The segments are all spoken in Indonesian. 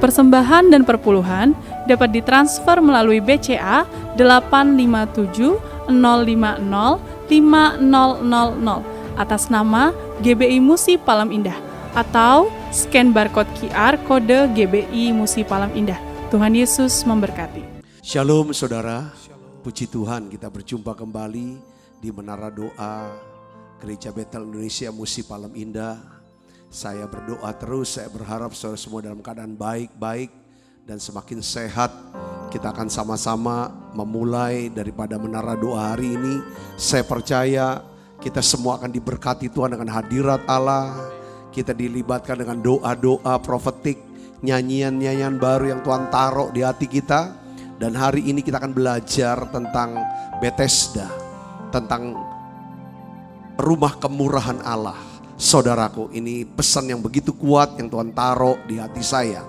Persembahan dan perpuluhan dapat ditransfer melalui BCA 857 050 5000 atas nama GBI Musi Palam Indah atau scan barcode QR kode GBI Musi Palam Indah. Tuhan Yesus memberkati. Shalom saudara, puji Tuhan kita berjumpa kembali di Menara Doa Gereja Betel Indonesia Musi Palam Indah. Saya berdoa terus, saya berharap saudara semua dalam keadaan baik-baik dan semakin sehat. Kita akan sama-sama memulai daripada Menara Doa hari ini. Saya percaya kita semua akan diberkati Tuhan dengan hadirat Allah. Kita dilibatkan dengan doa-doa profetik, nyanyian-nyanyian baru yang Tuhan taruh di hati kita. Dan hari ini kita akan belajar tentang Bethesda, tentang rumah kemurahan Allah. Saudaraku, ini pesan yang begitu kuat yang Tuhan taruh di hati saya.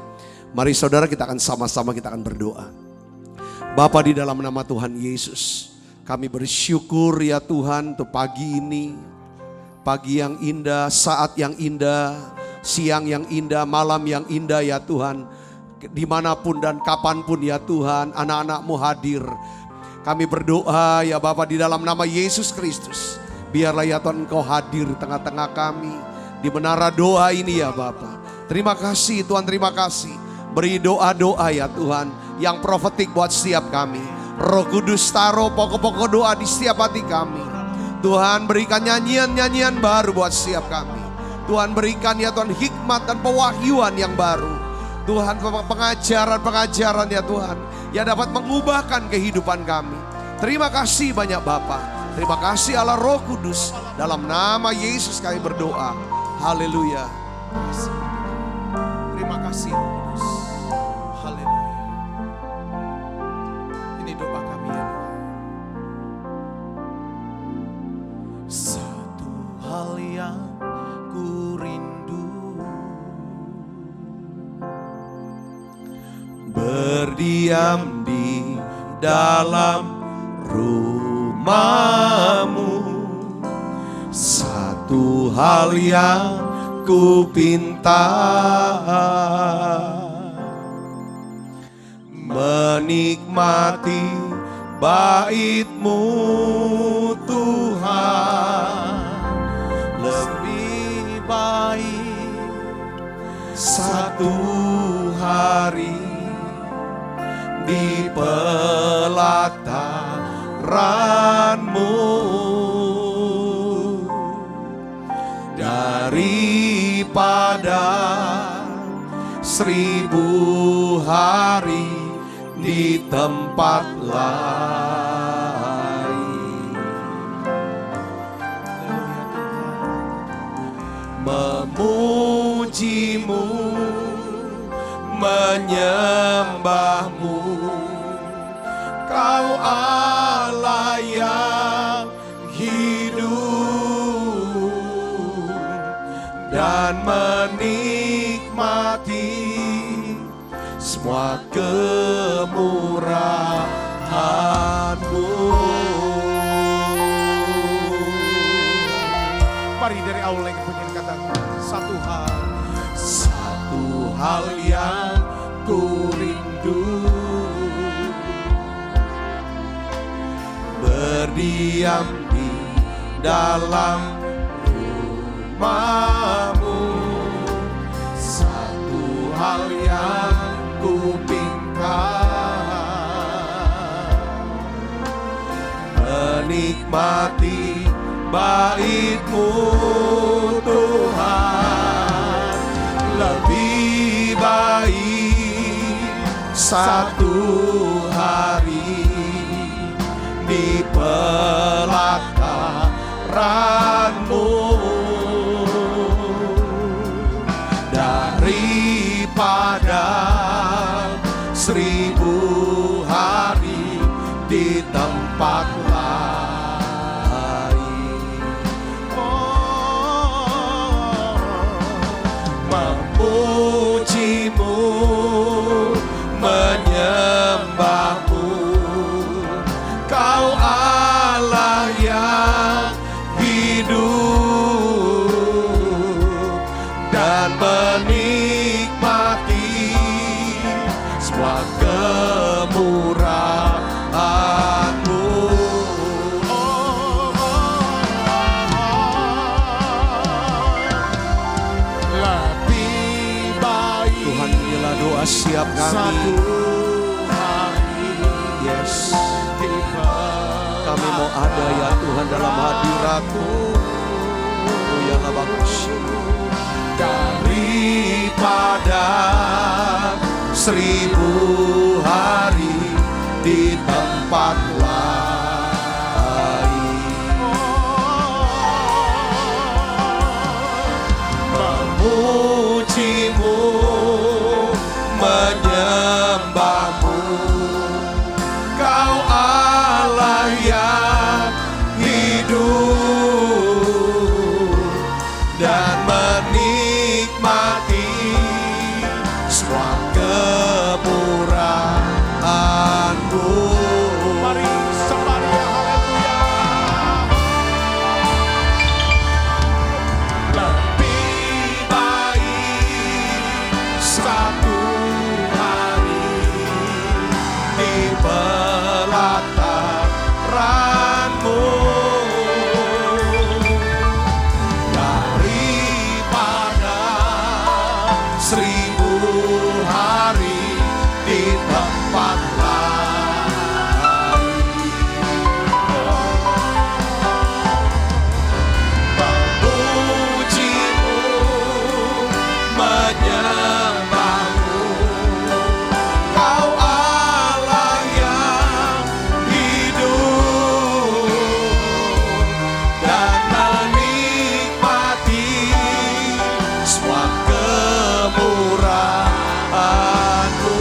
Mari saudara, kita akan sama-sama kita akan berdoa. Bapa, di dalam nama Tuhan Yesus, kami bersyukur ya Tuhan untuk pagi ini. Pagi yang indah, saat yang indah, siang yang indah, malam yang indah ya Tuhan. Dimanapun dan kapanpun ya Tuhan, anak-anak-Mu hadir. Kami berdoa ya Bapa di dalam nama Yesus Kristus. Biarlah ya Tuhan Engkau hadir di tengah-tengah kami di menara doa ini ya Bapa. Terima kasih Tuhan, terima kasih. Beri doa-doa ya Tuhan yang profetik buat setiap kami. Roh Kudus taruh pokok-pokok doa di setiap hati kami. Tuhan berikan nyanyian-nyanyian baru buat setiap kami. Tuhan berikan ya Tuhan hikmat dan pewahyuan yang baru. Tuhan pengajaran-pengajaran ya Tuhan yang dapat mengubahkan kehidupan kami. Terima kasih banyak Bapa. Terima kasih Allah Roh Kudus. Dalam nama Yesus kami berdoa. Haleluya. Terima kasih Roh Kudus. Haleluya. Ini doa kami ya Tuhan. Satu hal yang ku rindu, berdiam di dalam rumah-Mu. Satu hal yang ku pinta, menikmati bait-Mu Tuhan. Lebih baik satu hari di pelataran-Mu daripada 1000 hari di tempat lain. Memuji-Mu, menyembah-Mu, Kau Allah yang hidup, dan menikmati semua kemurahan-Mu. Mari dari awal yang pengen katakan satu hal yang ku rindu, berdiam di dalam rumah-Mu. Satu hal yang ku pinta, menikmati bait-Mu Tuhan. Lebih baik satu hari di pelataran-Mu daripada 1000 hari di tempat lain. Memuji-Mu, menyembah-Mu, Kau Allah yang hidup, dan menikmati Telah siap kami. Satu hari Yes, tiba. kami mau ada ya Tuhan dalam hadirat-Mu. Oh ya bagus. Daripada 1000 hari di tempat lain, memuji-Mu, menyembah-Mu, Kau Allah yang hidup, dan menikmati semua kemurahan-Mu. Mari sembah Dia, haleluya. Lebih baik satu hari di pelataran-Mu daripada 1000 hari di tempat lain. Memuji-Mu, menyembah-Mu, Kau Allah yang hidup, dan menikmati semua kemurahan-Mu.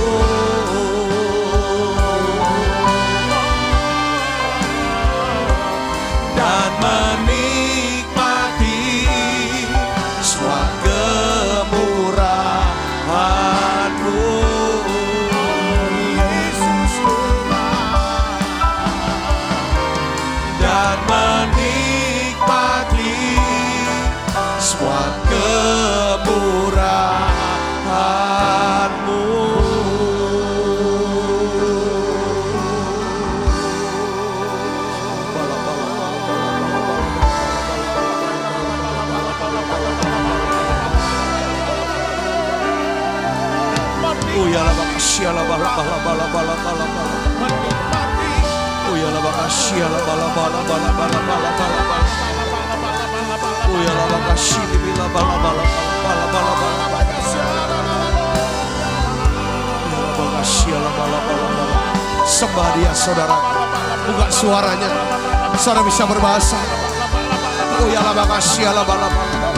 Dan menikmati semua kemurahan-Mu. Yesus dan menikmati semua kemurahan-Mu. Oh ya la makasih la bala bala bala bala bala bala. Oh ya la makasih la bala bala bala bala bala bala bala. Oh ya la makasih di bala bala bala bala bala bala bala. Ya la makasih la bala bala bala. Sembah Dia saudara. Buka suaranya. Saudara bisa berbahasa. Oh ya la makasih la bala bala.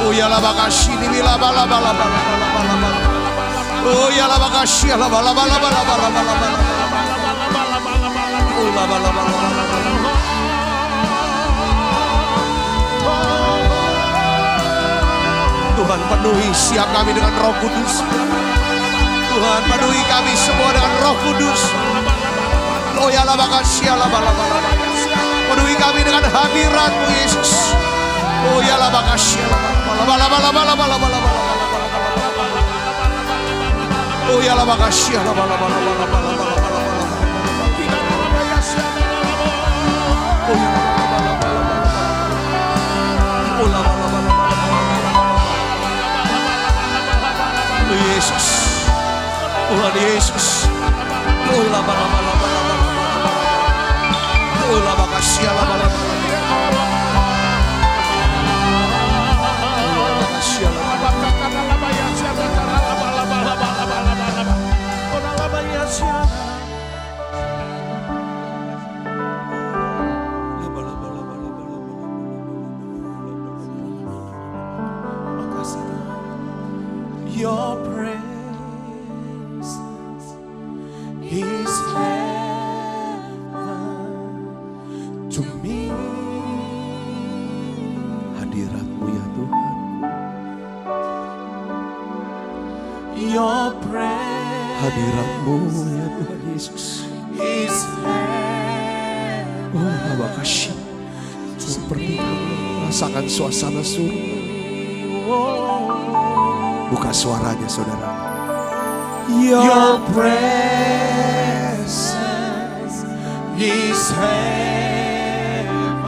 Oh ya la makasih di bala bala bala bala bala bala. Oh ya la makasih la bala bala bala bala bala bala. Oh la bala bala bala bala. Tuhan penuhi siap kami dengan Roh Kudus. Tuhan penuhi kami semua dengan Roh Kudus. Oh ya la makasih la bala bala. Penuhi kami dengan hadirat-Mu Yesus. Oh ya la makasih la bala bala bala bala bala bala bala. Oh ya la makasih la bala bala bala bala bala bala. Oh ya la bala bala bala. Oh la bala bala bala. Oh Yesus. Tuhan Yesus. Oh la bala bala bala bala. Oh la makasih la bala bala. Oh la makasih la bala bala. Your presence is heaven to me. Hadirat-Mu ya Tuhan. Your presence, hadirat-Mu ya Tuhan Yesus, is heaven. Oh, terima kasih. Seperti kami merasakan suasana surga. Buka suaranya saudara. Your presence is heaven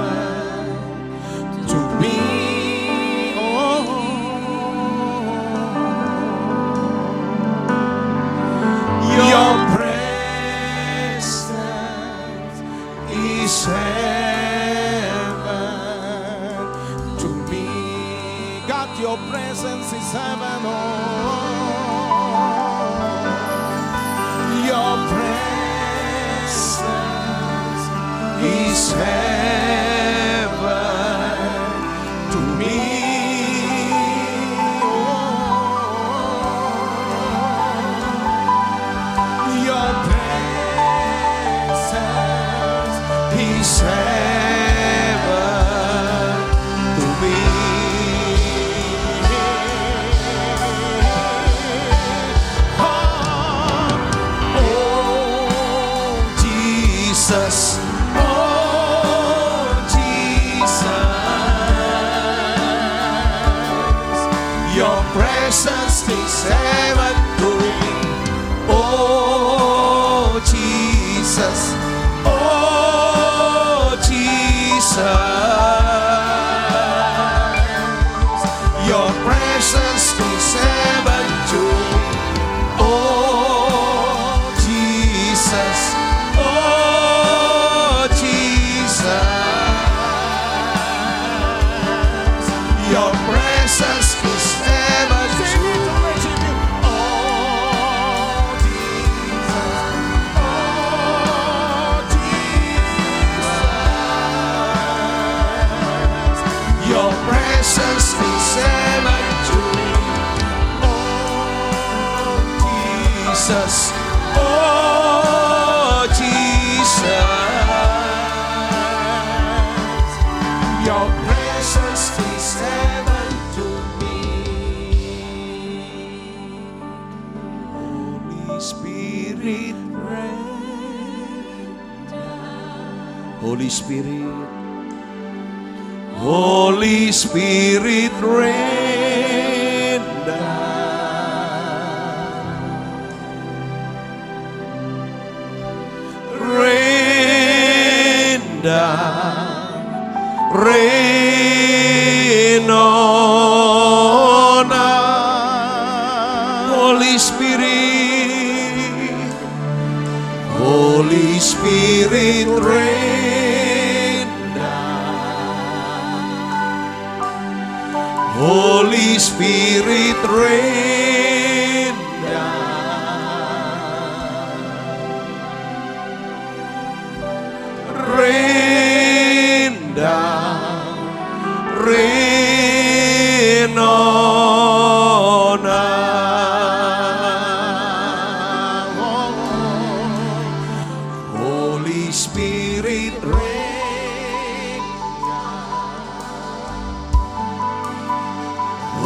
to me. Oh, But your presence is heaven. Oh, your presence is heaven to me. Oh, your presence is heaven to me. Jesus, oh Jesus, your presence is heaven to me. Oh Jesus, oh Jesus, your presence is heaven to me. Oh Jesus, oh Jesus, your presence is heaven to me. Oh Jesus, oh Jesus, your presence is heaven to me. Oh Jesus, oh Jesus, your presence is heaven to me. Holy Spirit, Holy Spirit, Holy Spirit, rain down, rain on us. Holy Spirit, Holy Spirit, rain down. Holy Spirit, rain down. Rain down, rain on us. Holy Spirit, rain down.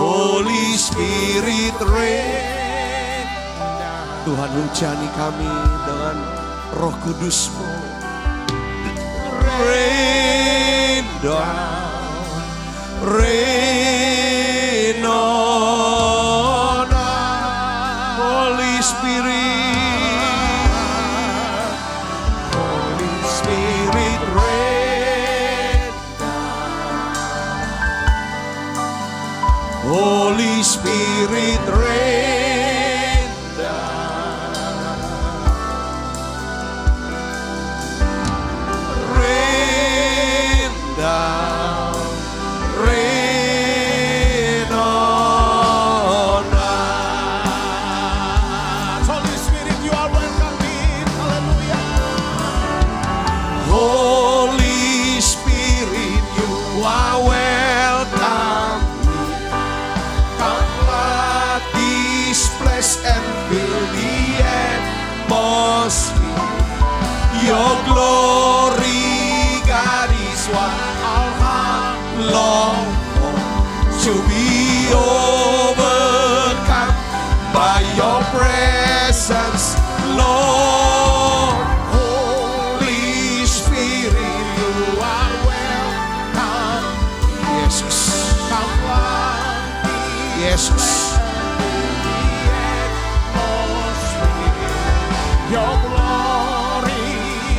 Holy Spirit, rain down. Tuhan, hujani kami dengan Roh Kudus-Mu. Rain down, rain on us. Holy Spirit, Holy Spirit, rain down. Holy Spirit, rain down. Rain down, rain on us. Holy Spirit, you are welcome in. Hallelujah. Holy Spirit, you are welcome. Come flood this place and fill the atmosphere. Your glory, God, is what our heart long for. To be overcome by your presence, Lord. Holy Spirit, you are welcome. Jesus, come flood Jesus. Your glory,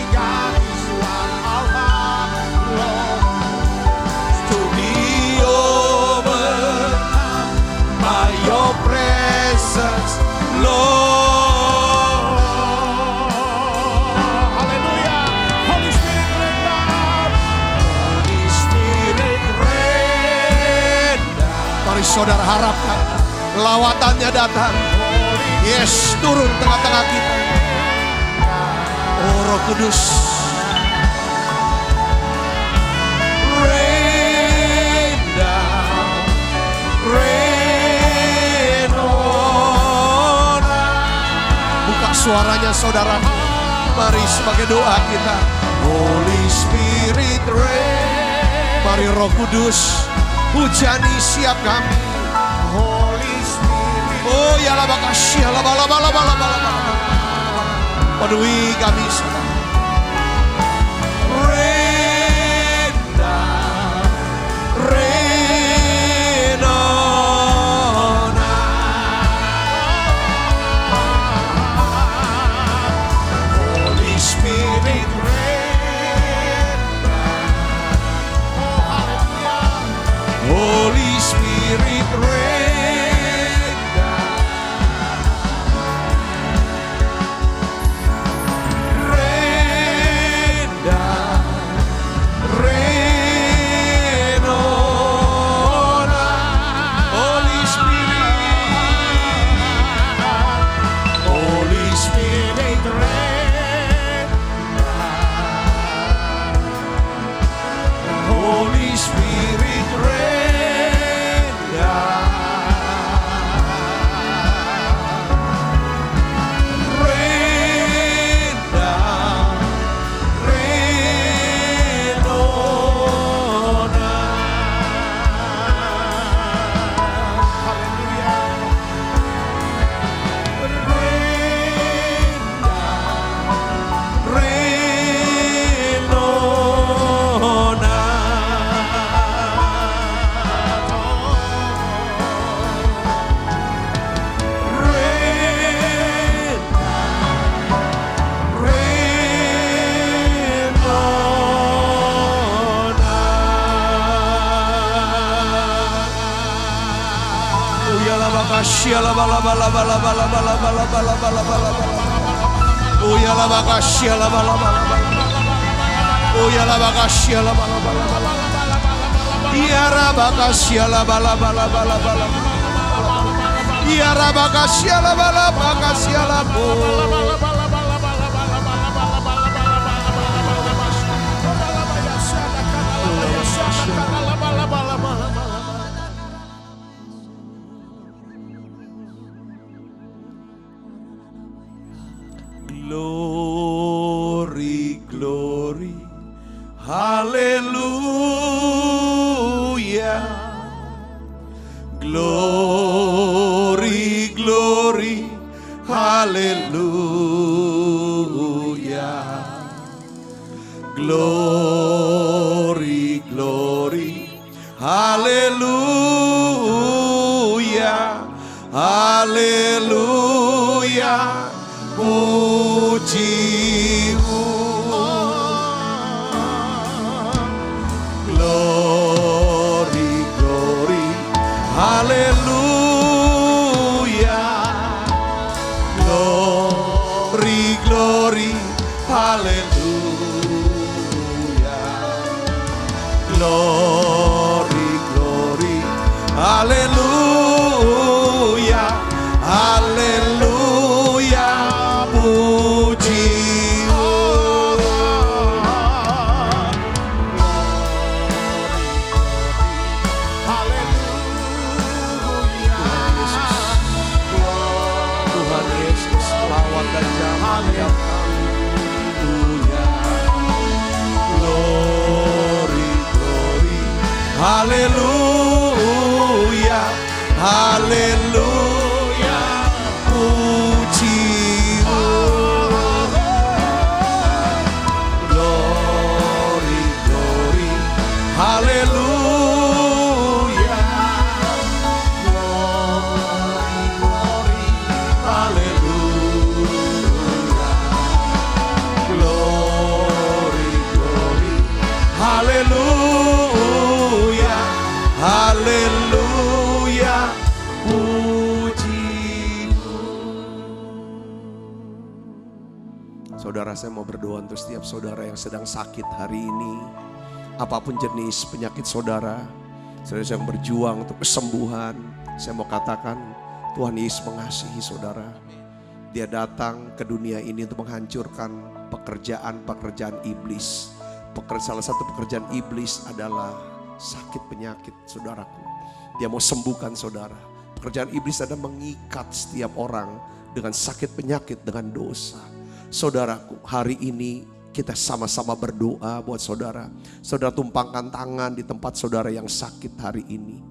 God, is what our heart longs to be overcome by your presence, Lord. Hallelujah. Holy Spirit, rain down. Holy Spirit, rain down. Mari saudara harapkan lawatannya datang. Yes, turun tengah-tengah kita. Oh Roh Kudus. Rain down, rain on. Buka suaranya saudara. Mari sebagai doa kita. Holy Spirit rain. Mari Roh Kudus hujani siap kami. Holy Spirit. Oh ya la bakasya la bala bala bala bala. Penuhi kami saudara. Rain down, rain on us. Holy Spirit rain down. Oh hallelujah. Holy Spirit rain down. Rain down. Rain on us. Holy Spirit. Holy Spirit rain down. Holy Spirit rain down. Rain down. Rain on us. Hallelujah. Rain down. Rain on Glory, glory, hallelujah. Glory, glory, hallelujah. Glory, glory, hallelujah. Hallelujah. Pujimu. Glory, glory, hallelujah. Glory, glory, hallelujah. Glory, glory, hallelujah. Hallelujah. Pujimu. Tuhan Yesus, lawat dan jalan yang glory, glory, hallelujah, hallelujah, pujimu. Glory, glory, hallelujah, glory, glory, hallelujah, glory, glory, hallelujah, hallelujah, pujimu. Saudara, saya mau berdoa untuk setiap saudara yang sedang sakit hari ini. Apapun jenis penyakit saudara, saudara yang berjuang untuk kesembuhan, saya mau katakan Tuhan Yesus mengasihi saudara. Dia datang ke dunia ini untuk menghancurkan pekerjaan-pekerjaan iblis. Salah satu pekerjaan iblis adalah sakit penyakit, saudaraku. Dia mau sembuhkan saudara. Pekerjaan iblis adalah mengikat setiap orang dengan sakit penyakit, dengan dosa. Saudaraku, hari ini kita sama-sama berdoa buat saudara. Saudara tumpangkan tangan di tempat saudara yang sakit hari ini.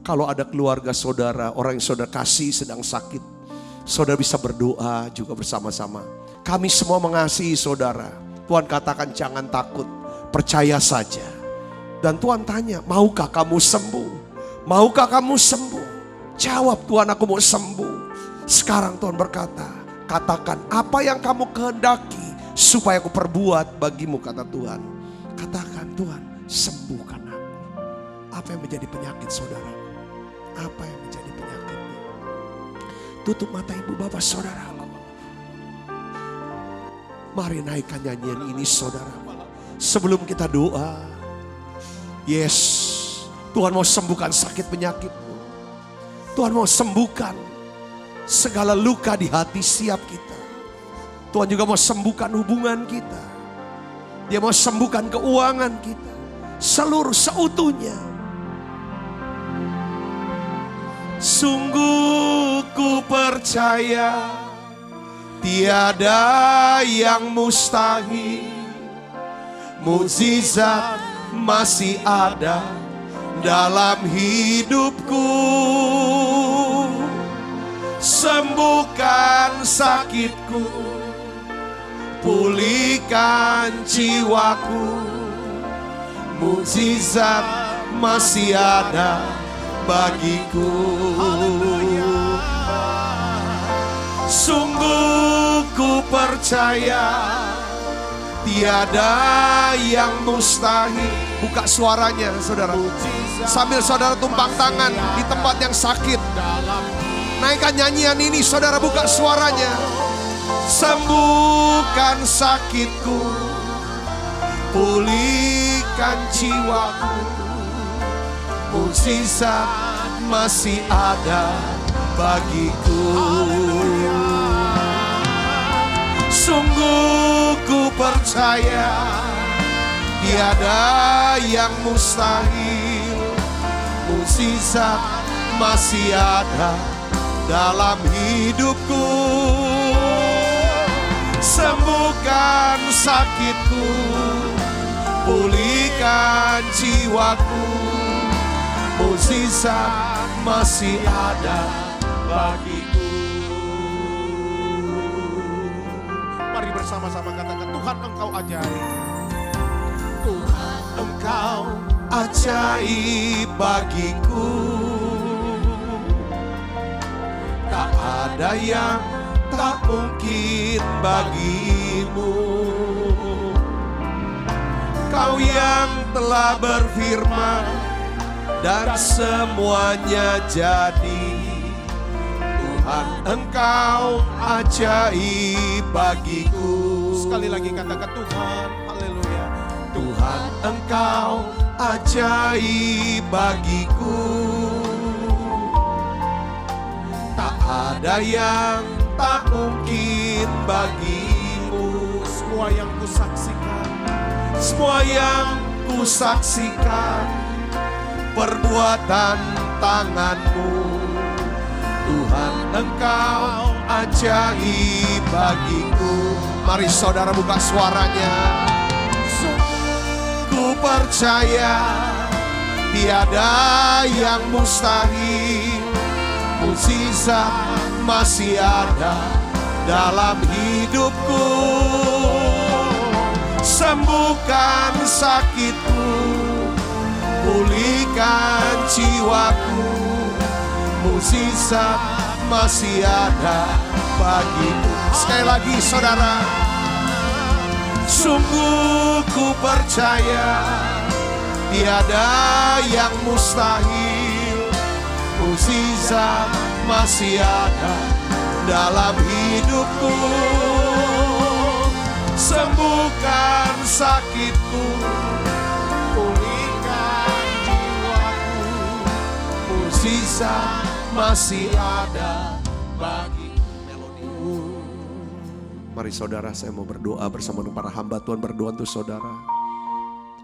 Kalau ada keluarga saudara, orang yang saudara kasih sedang sakit, saudara bisa berdoa juga bersama-sama. Kami semua mengasihi saudara. Tuhan katakan jangan takut, percaya saja. Dan Tuhan tanya, maukah kamu sembuh? Maukah kamu sembuh? Jawab, Tuhan, aku mau sembuh. Sekarang Tuhan berkata, katakan apa yang kamu kehendaki supaya aku perbuat bagimu, kata Tuhan. Katakan, Tuhan, sembuhkan aku. Apa yang menjadi penyakit saudara? Apa yang menjadi penyakitnya? Tutup mata ibu bapak saudara. Mari naikkan nyanyian ini saudara. Sebelum kita doa, yes, Tuhan mau sembuhkan sakit penyakitmu. Tuhan mau sembuhkan segala luka di hati siap kita. Tuhan juga mau sembuhkan hubungan kita. Dia mau sembuhkan keuangan kita, seluruh seutuhnya. Sungguh ku percaya tiada yang mustahil. Mukjizat masih ada dalam hidupku. Sembuhkan sakitku, pulihkan jiwaku. Mukjizat masih ada bagiku. Sungguh ku percaya tiada yang mustahil. Buka suaranya saudara, sambil saudara tumpang tangan di tempat yang sakit. Naikkan nyanyian ini saudara, buka suaranya. Sembuhkan sakitku, pulihkan jiwaku. Mukjizat masih ada bagiku. Sungguh ku percaya tiada yang mustahil. Mukjizat masih ada dalam hidupku. Sembuhkan sakitku, pulihkan jiwaku. Mukjizat masih ada bagiku. Mari bersama-sama katakan, Tuhan Engkau ajaib. Tuhan Engkau Ajaib bagiku. Tak ada yang tak mungkin bagimu. Kau yang telah berfirman dan semuanya jadi. Tuhan Engkau ajaib bagiku. Sekali lagi katakan, Tuhan, haleluya. Tuhan Engkau ajaib bagiku. Tak ada yang tak mungkin bagimu. Semua yang kusaksikan, Semua yang kusaksikan perbuatan tanganmu. Tuhan Engkau ajaib bagiku. Mari saudara buka suaranya. Ku percaya tiada yang mustahil. Mukjizat masih ada dalam hidupku. Sembuhkan sakitku, pulihkan jiwaku. Mukjizat masih ada bagiku. Sekali lagi saudara, sungguh ku percaya tiada yang mustahil. Mukjizat masih ada dalam hidupku. Sembuhkan sakitku, pulihkan jiwaku. mukjizat masih ada bagi. Mari saudara, saya mau berdoa bersama dengan para hamba Tuhan. Berdoa untuk saudara.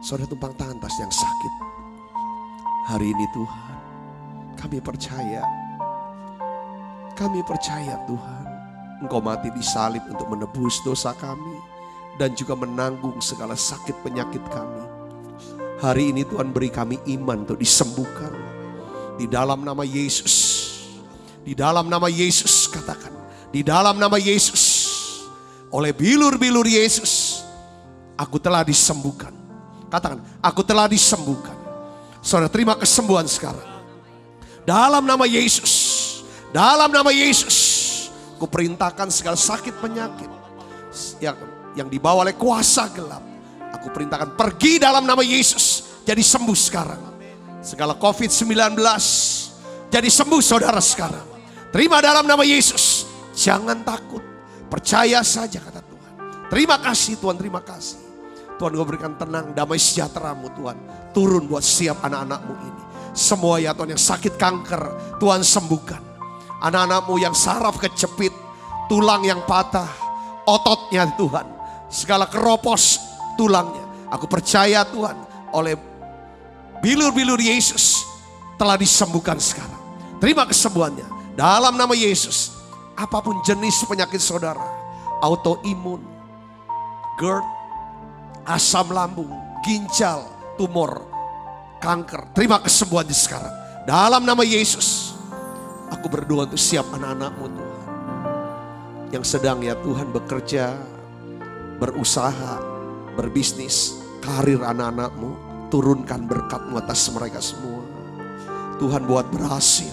Saudara tumpang tangan atas yang sakit. Hari ini Tuhan, kami percaya Tuhan, Engkau mati di salib untuk menebus dosa kami dan juga menanggung segala sakit penyakit kami. Hari ini Tuhan beri kami iman untuk disembuhkan. Di dalam nama Yesus. Di dalam nama Yesus, katakan. Di dalam nama Yesus. Oleh bilur-bilur Yesus, aku telah disembuhkan. Katakan, aku telah disembuhkan. Saudara terima kesembuhan sekarang. Dalam nama Yesus. Dalam nama Yesus. Ku perintahkan segala sakit penyakit yang dibawa oleh kuasa gelap. Aku perintahkan pergi dalam nama Yesus. Jadi sembuh sekarang. Segala COVID-19 jadi sembuh saudara sekarang. Terima dalam nama Yesus. Jangan takut. Percaya saja kata Tuhan. Terima kasih Tuhan, terima kasih. Tuhan Kau berikan tenang, damai sejahtera-Mu Tuhan. Turun buat setiap anak-anak-Mu ini. Semua ya Tuhan yang sakit kanker, Tuhan sembuhkan. Anak-anak-Mu yang saraf kecepit, tulang yang patah, ototnya Tuhan. Segala keropos tulangnya. Aku percaya Tuhan, oleh bilur-bilur Yesus telah disembuhkan sekarang. Terima kesembuhannya. Dalam nama Yesus. Apapun jenis penyakit saudara, autoimun, GERD, asam lambung, ginjal, tumor, kanker. Terima kesembuhannya sekarang. Dalam nama Yesus, aku berdoa untuk siap anak-anak-Mu Tuhan. Yang sedang ya Tuhan bekerja, berusaha, berbisnis, karir anak-anak-Mu. Turunkan berkat-Mu atas mereka semua. Tuhan buat berhasil.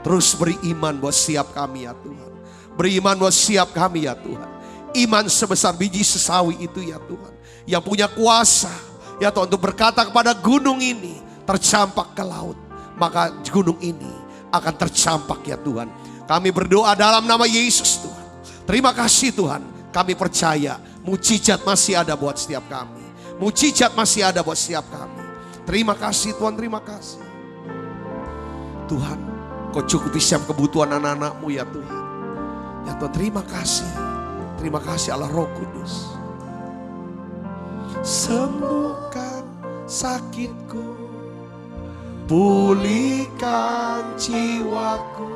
Terus beri iman buat siap kami ya Tuhan. Beri iman buat siap kami ya Tuhan. Iman sebesar biji sesawi itu ya Tuhan. Yang punya kuasa ya Tuhan untuk berkata kepada gunung ini, tercampak ke laut. Maka gunung ini akan tercampak ya Tuhan. Kami berdoa dalam nama Yesus Tuhan. Terima kasih Tuhan. Kami percaya mukjizat masih ada buat setiap kami. Mukjizat masih ada buat setiap kami. Terima kasih Tuhan, terima kasih. Tuhan, Kau cukupi setiap kebutuhan anak-anak-Mu ya Tuhan. Ya Tuhan, terima kasih. Terima kasih Allah Roh Kudus. Sembuhkan sakitku, pulihkan jiwaku.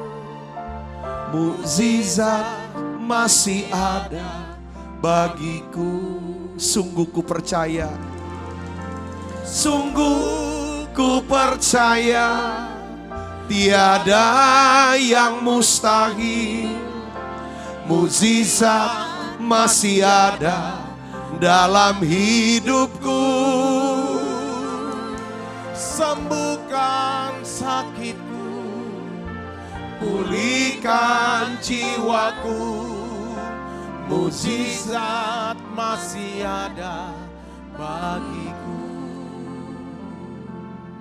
Mukjizat masih ada bagiku. Sungguh ku percaya. Sungguh ku percaya. Tiada yang mustahil. Mukjizat masih ada dalam hidupku. Sembuhkan sakitku, pulihkan jiwaku. Mukjizat masih ada bagiku.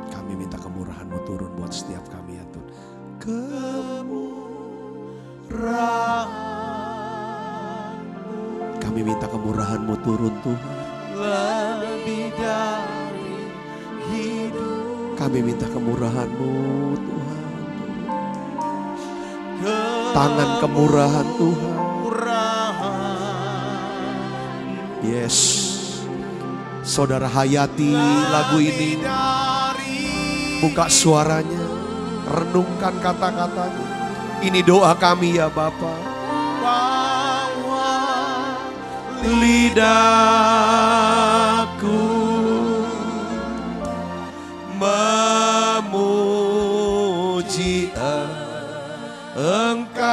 Kami minta kemurahan-Mu turun buat setiap kami ya Tuhan. Kami minta kemurahan-Mu turun Tuhan. Lebih dari hidup. Kami minta kemurahan-Mu Tuhan. Tangan kemurahan Tuhan. Yes. Saudara hayati lagu ini. Buka suaranya. Renungkan kata-katanya. Ini doa kami ya Bapa. Bawa Lidahku memuji Engkau,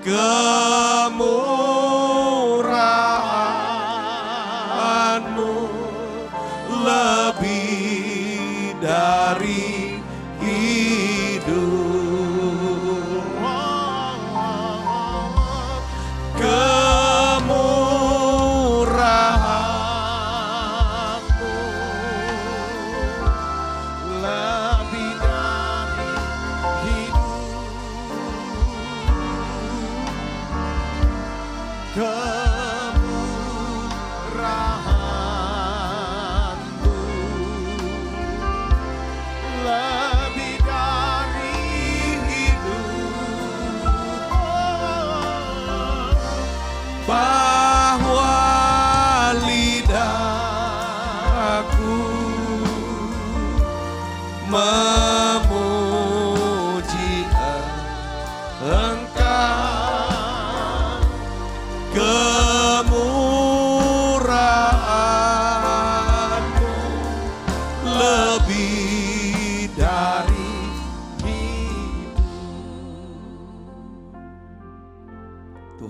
kemurahan-Mu lebih dari hidup. Kemurahan-Mu lebih dari hidup.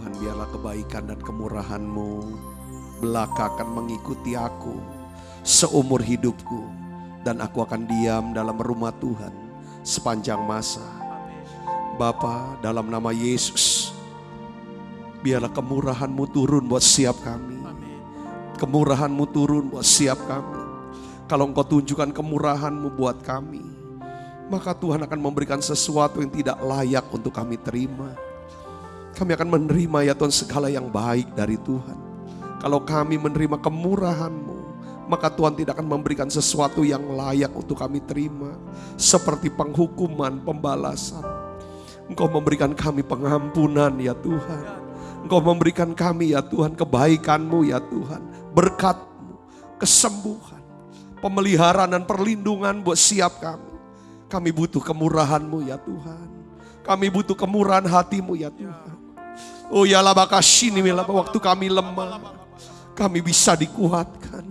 Tuhan, biarlah kebaikan dan kemurahan-Mu belakangan mengikuti aku seumur hidupku. Dan aku akan diam dalam rumah Tuhan sepanjang masa. Bapa, dalam nama Yesus, biarlah kemurahan-Mu turun buat setiap kami. Kemurahan-Mu turun buat setiap kami. Kalau Engkau tunjukkan kemurahan-Mu buat kami, maka Tuhan akan memberikan sesuatu yang tidak layak untuk kami terima. Kami akan menerima ya Tuhan segala yang baik dari Tuhan. Kalau kami menerima kemurahan-Mu, maka Tuhan tidak akan memberikan sesuatu yang layak untuk kami terima. Seperti penghukuman, pembalasan. Engkau memberikan kami pengampunan ya Tuhan. Engkau memberikan kami ya Tuhan kebaikan-Mu ya Tuhan. Berkat-Mu, kesembuhan, pemeliharaan dan perlindungan buat siap kami. Kami butuh kemurahan-Mu ya Tuhan. Kami butuh kemurahan hati-Mu ya Tuhan. Oh ya labakashini, waktu kami lemah, kami bisa dikuatkan.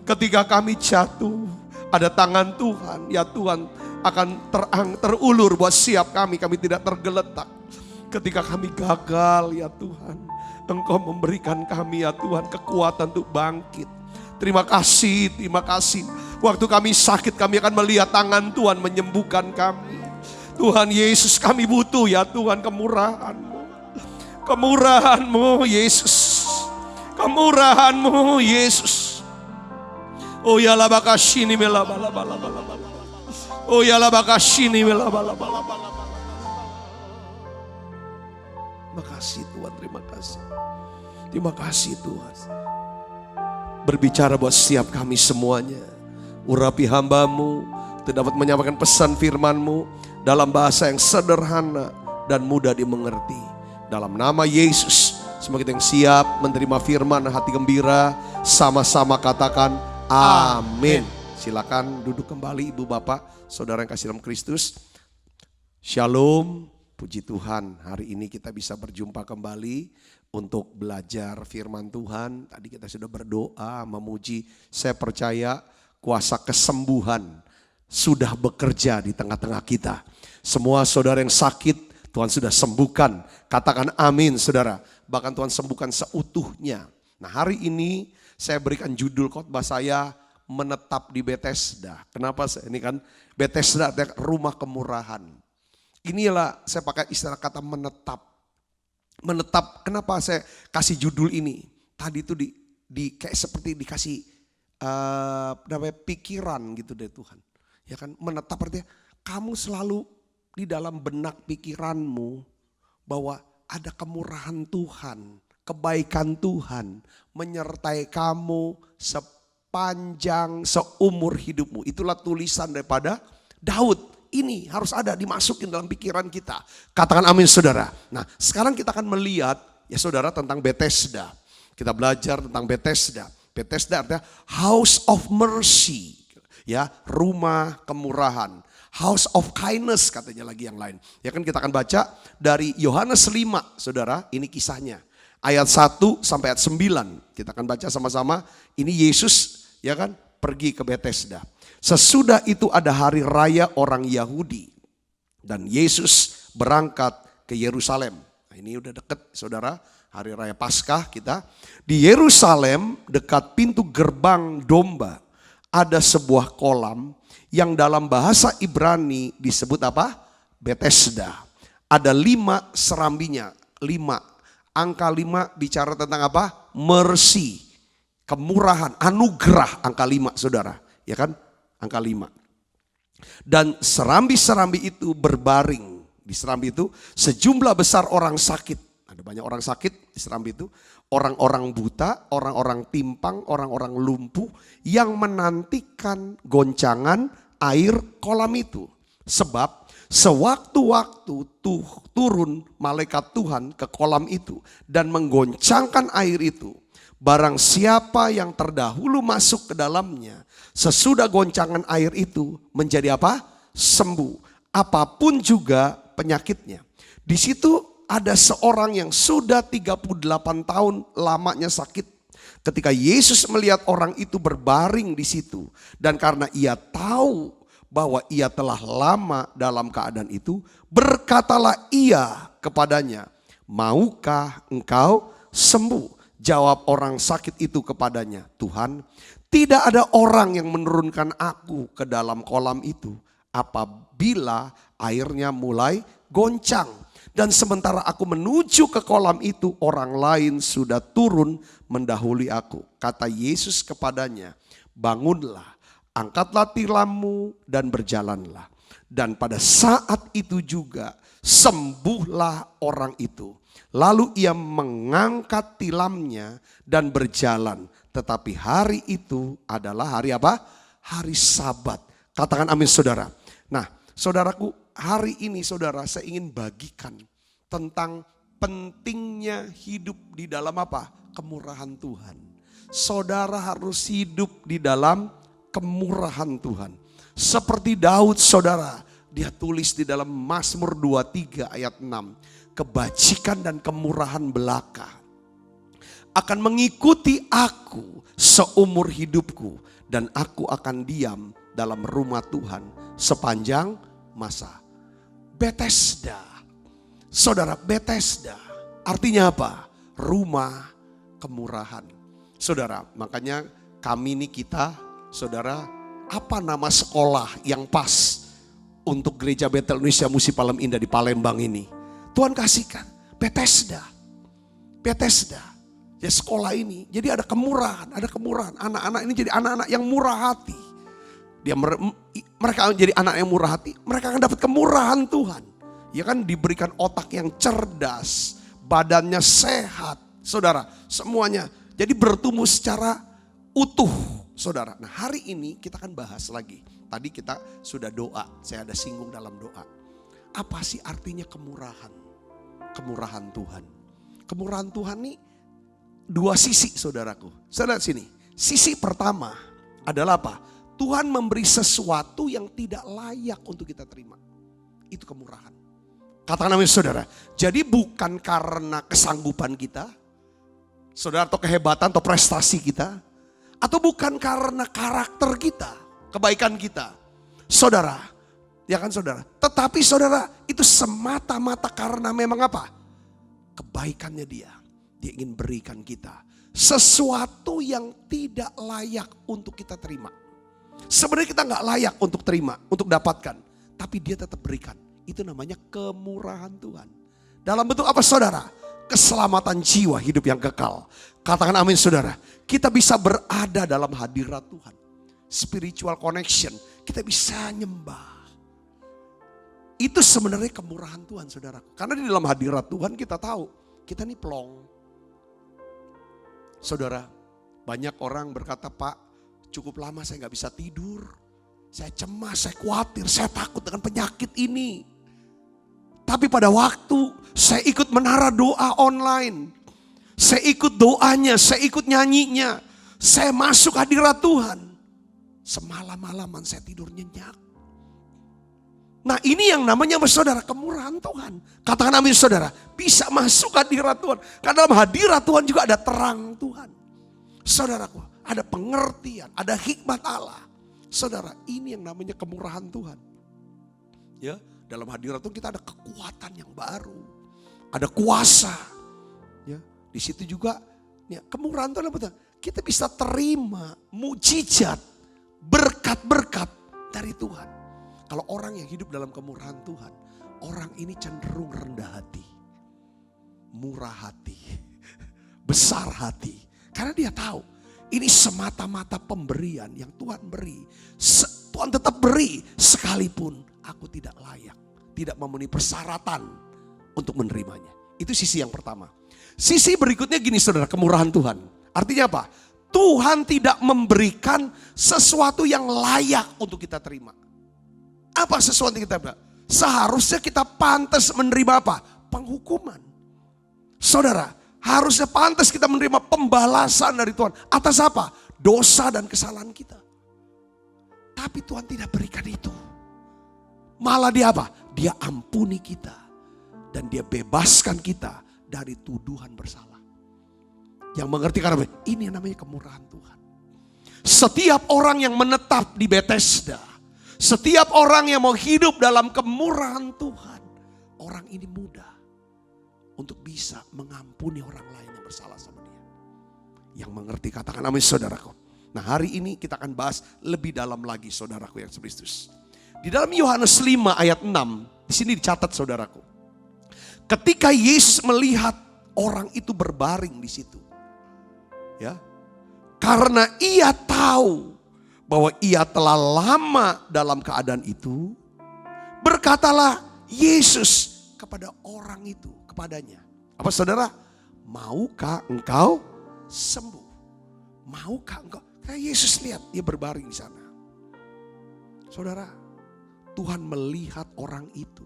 Ketika kami jatuh, ada tangan Tuhan ya Tuhan akan terulur buat siap kami tidak tergeletak. Ketika kami gagal ya Tuhan, Engkau memberikan kami ya Tuhan kekuatan untuk bangkit. Terima kasih, terima kasih. Waktu kami sakit, kami akan melihat tangan Tuhan menyembuhkan kami. Tuhan Yesus, kami butuh ya Tuhan kemurahan-Mu. Kemurahan-Mu Yesus. Kemurahan-Mu Yesus. Oh ya labakashini melabalabalabala. Oh ya labakashini melabalabalabala. Terima kasih Tuhan, terima kasih. Terima kasih Tuhan. Berbicara buat setiap kami semuanya. Urapi hamba-Mu, dapat menyampaikan pesan firman-Mu dalam bahasa yang sederhana dan mudah dimengerti. Dalam nama Yesus, semua kita yang siap menerima firman hati gembira, sama-sama katakan amin. Silakan duduk kembali Ibu Bapak, Saudara yang kasih dalam Kristus. Shalom, puji Tuhan, hari ini kita bisa berjumpa kembali untuk belajar firman Tuhan. Tadi kita sudah berdoa, memuji. Saya percaya kuasa kesembuhan sudah bekerja di tengah-tengah kita. Semua saudara yang sakit, Tuhan sudah sembuhkan. Katakan amin saudara. Bahkan Tuhan sembuhkan seutuhnya. Nah hari ini saya berikan judul khotbah saya, menetap di Bethesda. Kenapa? Ini kan Bethesda rumah kemurahan. Inilah saya pakai istilah kata menetap. Menetap, kenapa saya kasih judul ini? Tadi itu kayak seperti dikasih namanya pikiran gitu dari Tuhan. Ya kan, menetap artinya kamu selalu di dalam benak pikiranmu bahwa ada kemurahan Tuhan, kebaikan Tuhan menyertai kamu sepanjang seumur hidupmu. Itulah tulisan daripada Daud. Ini harus ada dimasukin dalam pikiran kita. Katakan amin saudara. Nah sekarang kita akan melihat ya saudara tentang Bethesda. Kita belajar tentang Bethesda. Bethesda artinya house of mercy. Ya, rumah kemurahan. House of kindness katanya lagi yang lain. Ya kan kita akan baca dari Yohanes 5 saudara. Ini kisahnya. Ayat 1 sampai ayat 9. Kita akan baca sama-sama. Ini Yesus ya kan pergi ke Bethesda. Sesudah itu ada hari raya orang Yahudi. Dan Yesus berangkat ke Yerusalem. Nah, ini udah deket saudara. Hari raya Paskah kita. Di Yerusalem dekat pintu gerbang domba. Ada sebuah kolam yang dalam bahasa Ibrani disebut apa? Bethesda. Ada 5 serambinya. 5. Angka 5 bicara tentang apa? Mercy. Kemurahan, anugerah angka 5 saudara. Ya kan? Angka 5. Dan serambi-serambi itu berbaring. Di serambi itu sejumlah besar orang sakit. Ada banyak orang sakit di serambi itu. Orang-orang buta, orang-orang timpang, orang-orang lumpuh yang menantikan goncangan air kolam itu. Sebab sewaktu-waktu turun malaikat Tuhan ke kolam itu dan menggoncangkan air itu. Barang siapa yang terdahulu masuk ke dalamnya, sesudah goncangan air itu menjadi apa? Sembuh. Apapun juga penyakitnya. Di situ ada seorang yang sudah 38 tahun lamanya sakit. Ketika Yesus melihat orang itu berbaring di situ. Dan karena ia tahu bahwa ia telah lama dalam keadaan itu. Berkatalah ia kepadanya, maukah engkau sembuh? Jawab orang sakit itu kepadanya, Tuhan, tidak ada orang yang menurunkan aku ke dalam kolam itu apabila airnya mulai goncang. Dan sementara aku menuju ke kolam itu, orang lain sudah turun mendahului aku. Kata Yesus kepadanya, bangunlah, angkatlah tilammu dan berjalanlah. Dan pada saat itu juga sembuhlah orang itu. Lalu ia mengangkat tilamnya dan berjalan. Tetapi hari itu adalah hari apa? Hari Sabat. Katakan amin saudara. Nah saudaraku, hari ini saudara saya ingin bagikan tentang pentingnya hidup di dalam apa? Kemurahan Tuhan. Saudara harus hidup di dalam kemurahan Tuhan. Seperti Daud saudara, dia tulis di dalam Mazmur 23 ayat 6. Kebajikan dan kemurahan belaka akan mengikuti aku seumur hidupku. Dan aku akan diam dalam rumah Tuhan sepanjang masa. Bethesda. Saudara, Bethesda artinya apa? Rumah kemurahan. Saudara, makanya kami ini kita, saudara, apa nama sekolah yang pas untuk Gereja Betel Indonesia Musi Palem Indah di Palembang ini? Tuhan kasihkan Bethesda. Bethesda. Ya sekolah ini. Jadi ada kemurahan. Anak-anak ini jadi anak-anak yang murah hati. Mereka jadi anak yang murah hati. Mereka akan dapat kemurahan Tuhan. Ya kan diberikan otak yang cerdas. Badannya sehat. Saudara semuanya. Jadi bertumbuh secara utuh. Saudara. Nah hari ini kita akan bahas lagi. Tadi kita sudah doa. Saya ada singgung dalam doa. Apa sih artinya kemurahan? Kemurahan Tuhan. Kemurahan Tuhan ini dua sisi saudaraku. Saudara sini. Sisi pertama adalah apa? Tuhan memberi sesuatu yang tidak layak untuk kita terima. Itu kemurahan. Katakan amin saudara. Jadi bukan karena kesanggupan kita. Saudara atau kehebatan atau prestasi kita. Atau bukan karena karakter kita. Kebaikan kita. Saudara. Ya kan saudara. Tetapi saudara itu semata-mata karena memang apa? Kebaikannya dia. Dia ingin berikan kita sesuatu yang tidak layak untuk kita terima. Sebenarnya kita gak layak untuk terima, untuk dapatkan. Tapi dia tetap berikan. Itu namanya kemurahan Tuhan. Dalam bentuk apa saudara? Keselamatan jiwa, hidup yang kekal. Katakan amin saudara. Kita bisa berada dalam hadirat Tuhan. Spiritual connection. Kita bisa nyembah. Itu sebenarnya kemurahan Tuhan saudaraku. Karena di dalam hadirat Tuhan kita tahu. Kita ini plong. Saudara, banyak orang berkata, Pak cukup lama saya gak bisa tidur. Saya cemas, saya khawatir, saya takut dengan penyakit ini. Tapi pada waktu saya ikut menara doa online. Saya ikut doanya, saya ikut nyanyinya. Saya masuk hadirat Tuhan. Semalam-malaman saya tidur nyenyak. Nah ini yang namanya saudara kemurahan Tuhan. Katakan amin saudara. Bisa masuk hadirat Tuhan. Karena dalam hadirat Tuhan juga ada terang Tuhan. Saudaraku, ada pengertian, ada hikmat Allah. Saudara, ini yang namanya kemurahan Tuhan. Ya, dalam hadirat Tuhan kita ada kekuatan yang baru. Ada kuasa. Ya, di situ juga ya, kemurahan Tuhan apa? Kita bisa terima mujizat, berkat-berkat dari Tuhan. Kalau orang yang hidup dalam kemurahan Tuhan, orang ini cenderung rendah hati, murah hati, besar hati. Karena dia tahu ini semata-mata pemberian yang Tuhan beri. Tuhan tetap beri sekalipun aku tidak layak, tidak memenuhi persyaratan untuk menerimanya. Itu sisi yang pertama. Sisi berikutnya gini saudara, kemurahan Tuhan. Artinya apa? Tuhan tidak memberikan sesuatu yang layak untuk kita terima. Apa sesuatu yang kita bilang? Seharusnya kita pantas menerima apa? Penghukuman. Saudara, harusnya pantas kita menerima pembalasan dari Tuhan. Atas apa? Dosa dan kesalahan kita. Tapi Tuhan tidak berikan itu. Malah dia apa? Dia ampuni kita. Dan dia bebaskan kita dari tuduhan bersalah. Yang mengerti karena ini yang namanya kemurahan Tuhan. Setiap orang yang menetap di Bethesda. Setiap orang yang mau hidup dalam kemurahan Tuhan, orang ini mudah. untuk bisa mengampuni orang lain yang bersalah sama dia. Yang mengerti katakan amin saudaraku. Nah hari ini kita akan bahas lebih dalam lagi saudaraku yang Kristus. Di dalam Yohanes 5 ayat 6, di sini dicatat saudaraku. Ketika Yesus melihat orang itu berbaring di situ. Ya. Karena ia tahu bahwa ia telah lama dalam keadaan itu, berkatalah Yesus kepada orang itu, kepadanya. Apa saudara? Maukah engkau sembuh? Maukah engkau? Kayak Yesus lihat dia berbaring di sana. Saudara, Tuhan melihat orang itu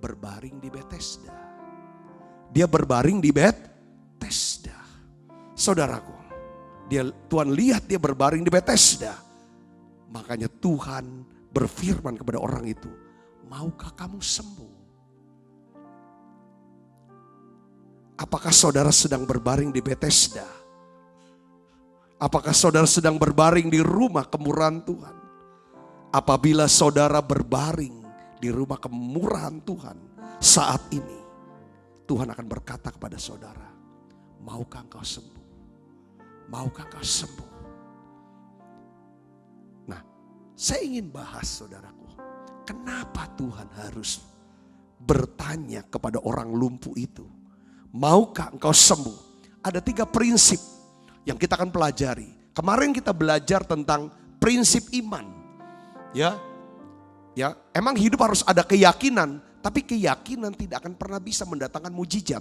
berbaring di Bethesda. Dia berbaring di Bethesda. Saudaraku, Tuhan lihat dia berbaring di Bethesda. Makanya Tuhan berfirman kepada orang itu, maukah kamu sembuh? Apakah saudara sedang berbaring di Bethesda? Apakah saudara sedang berbaring di rumah kemurahan Tuhan? Apabila saudara berbaring di rumah kemurahan Tuhan saat ini, Tuhan akan berkata kepada saudara, maukah engkau sembuh? Maukah engkau sembuh? Nah, saya ingin bahas saudaraku, kenapa Tuhan harus bertanya kepada orang lumpuh itu, maukah engkau sembuh? Ada 3 prinsip yang kita akan pelajari. Kemarin kita belajar tentang prinsip iman. Ya, emang hidup harus ada keyakinan, tapi keyakinan tidak akan pernah bisa mendatangkan mujizat.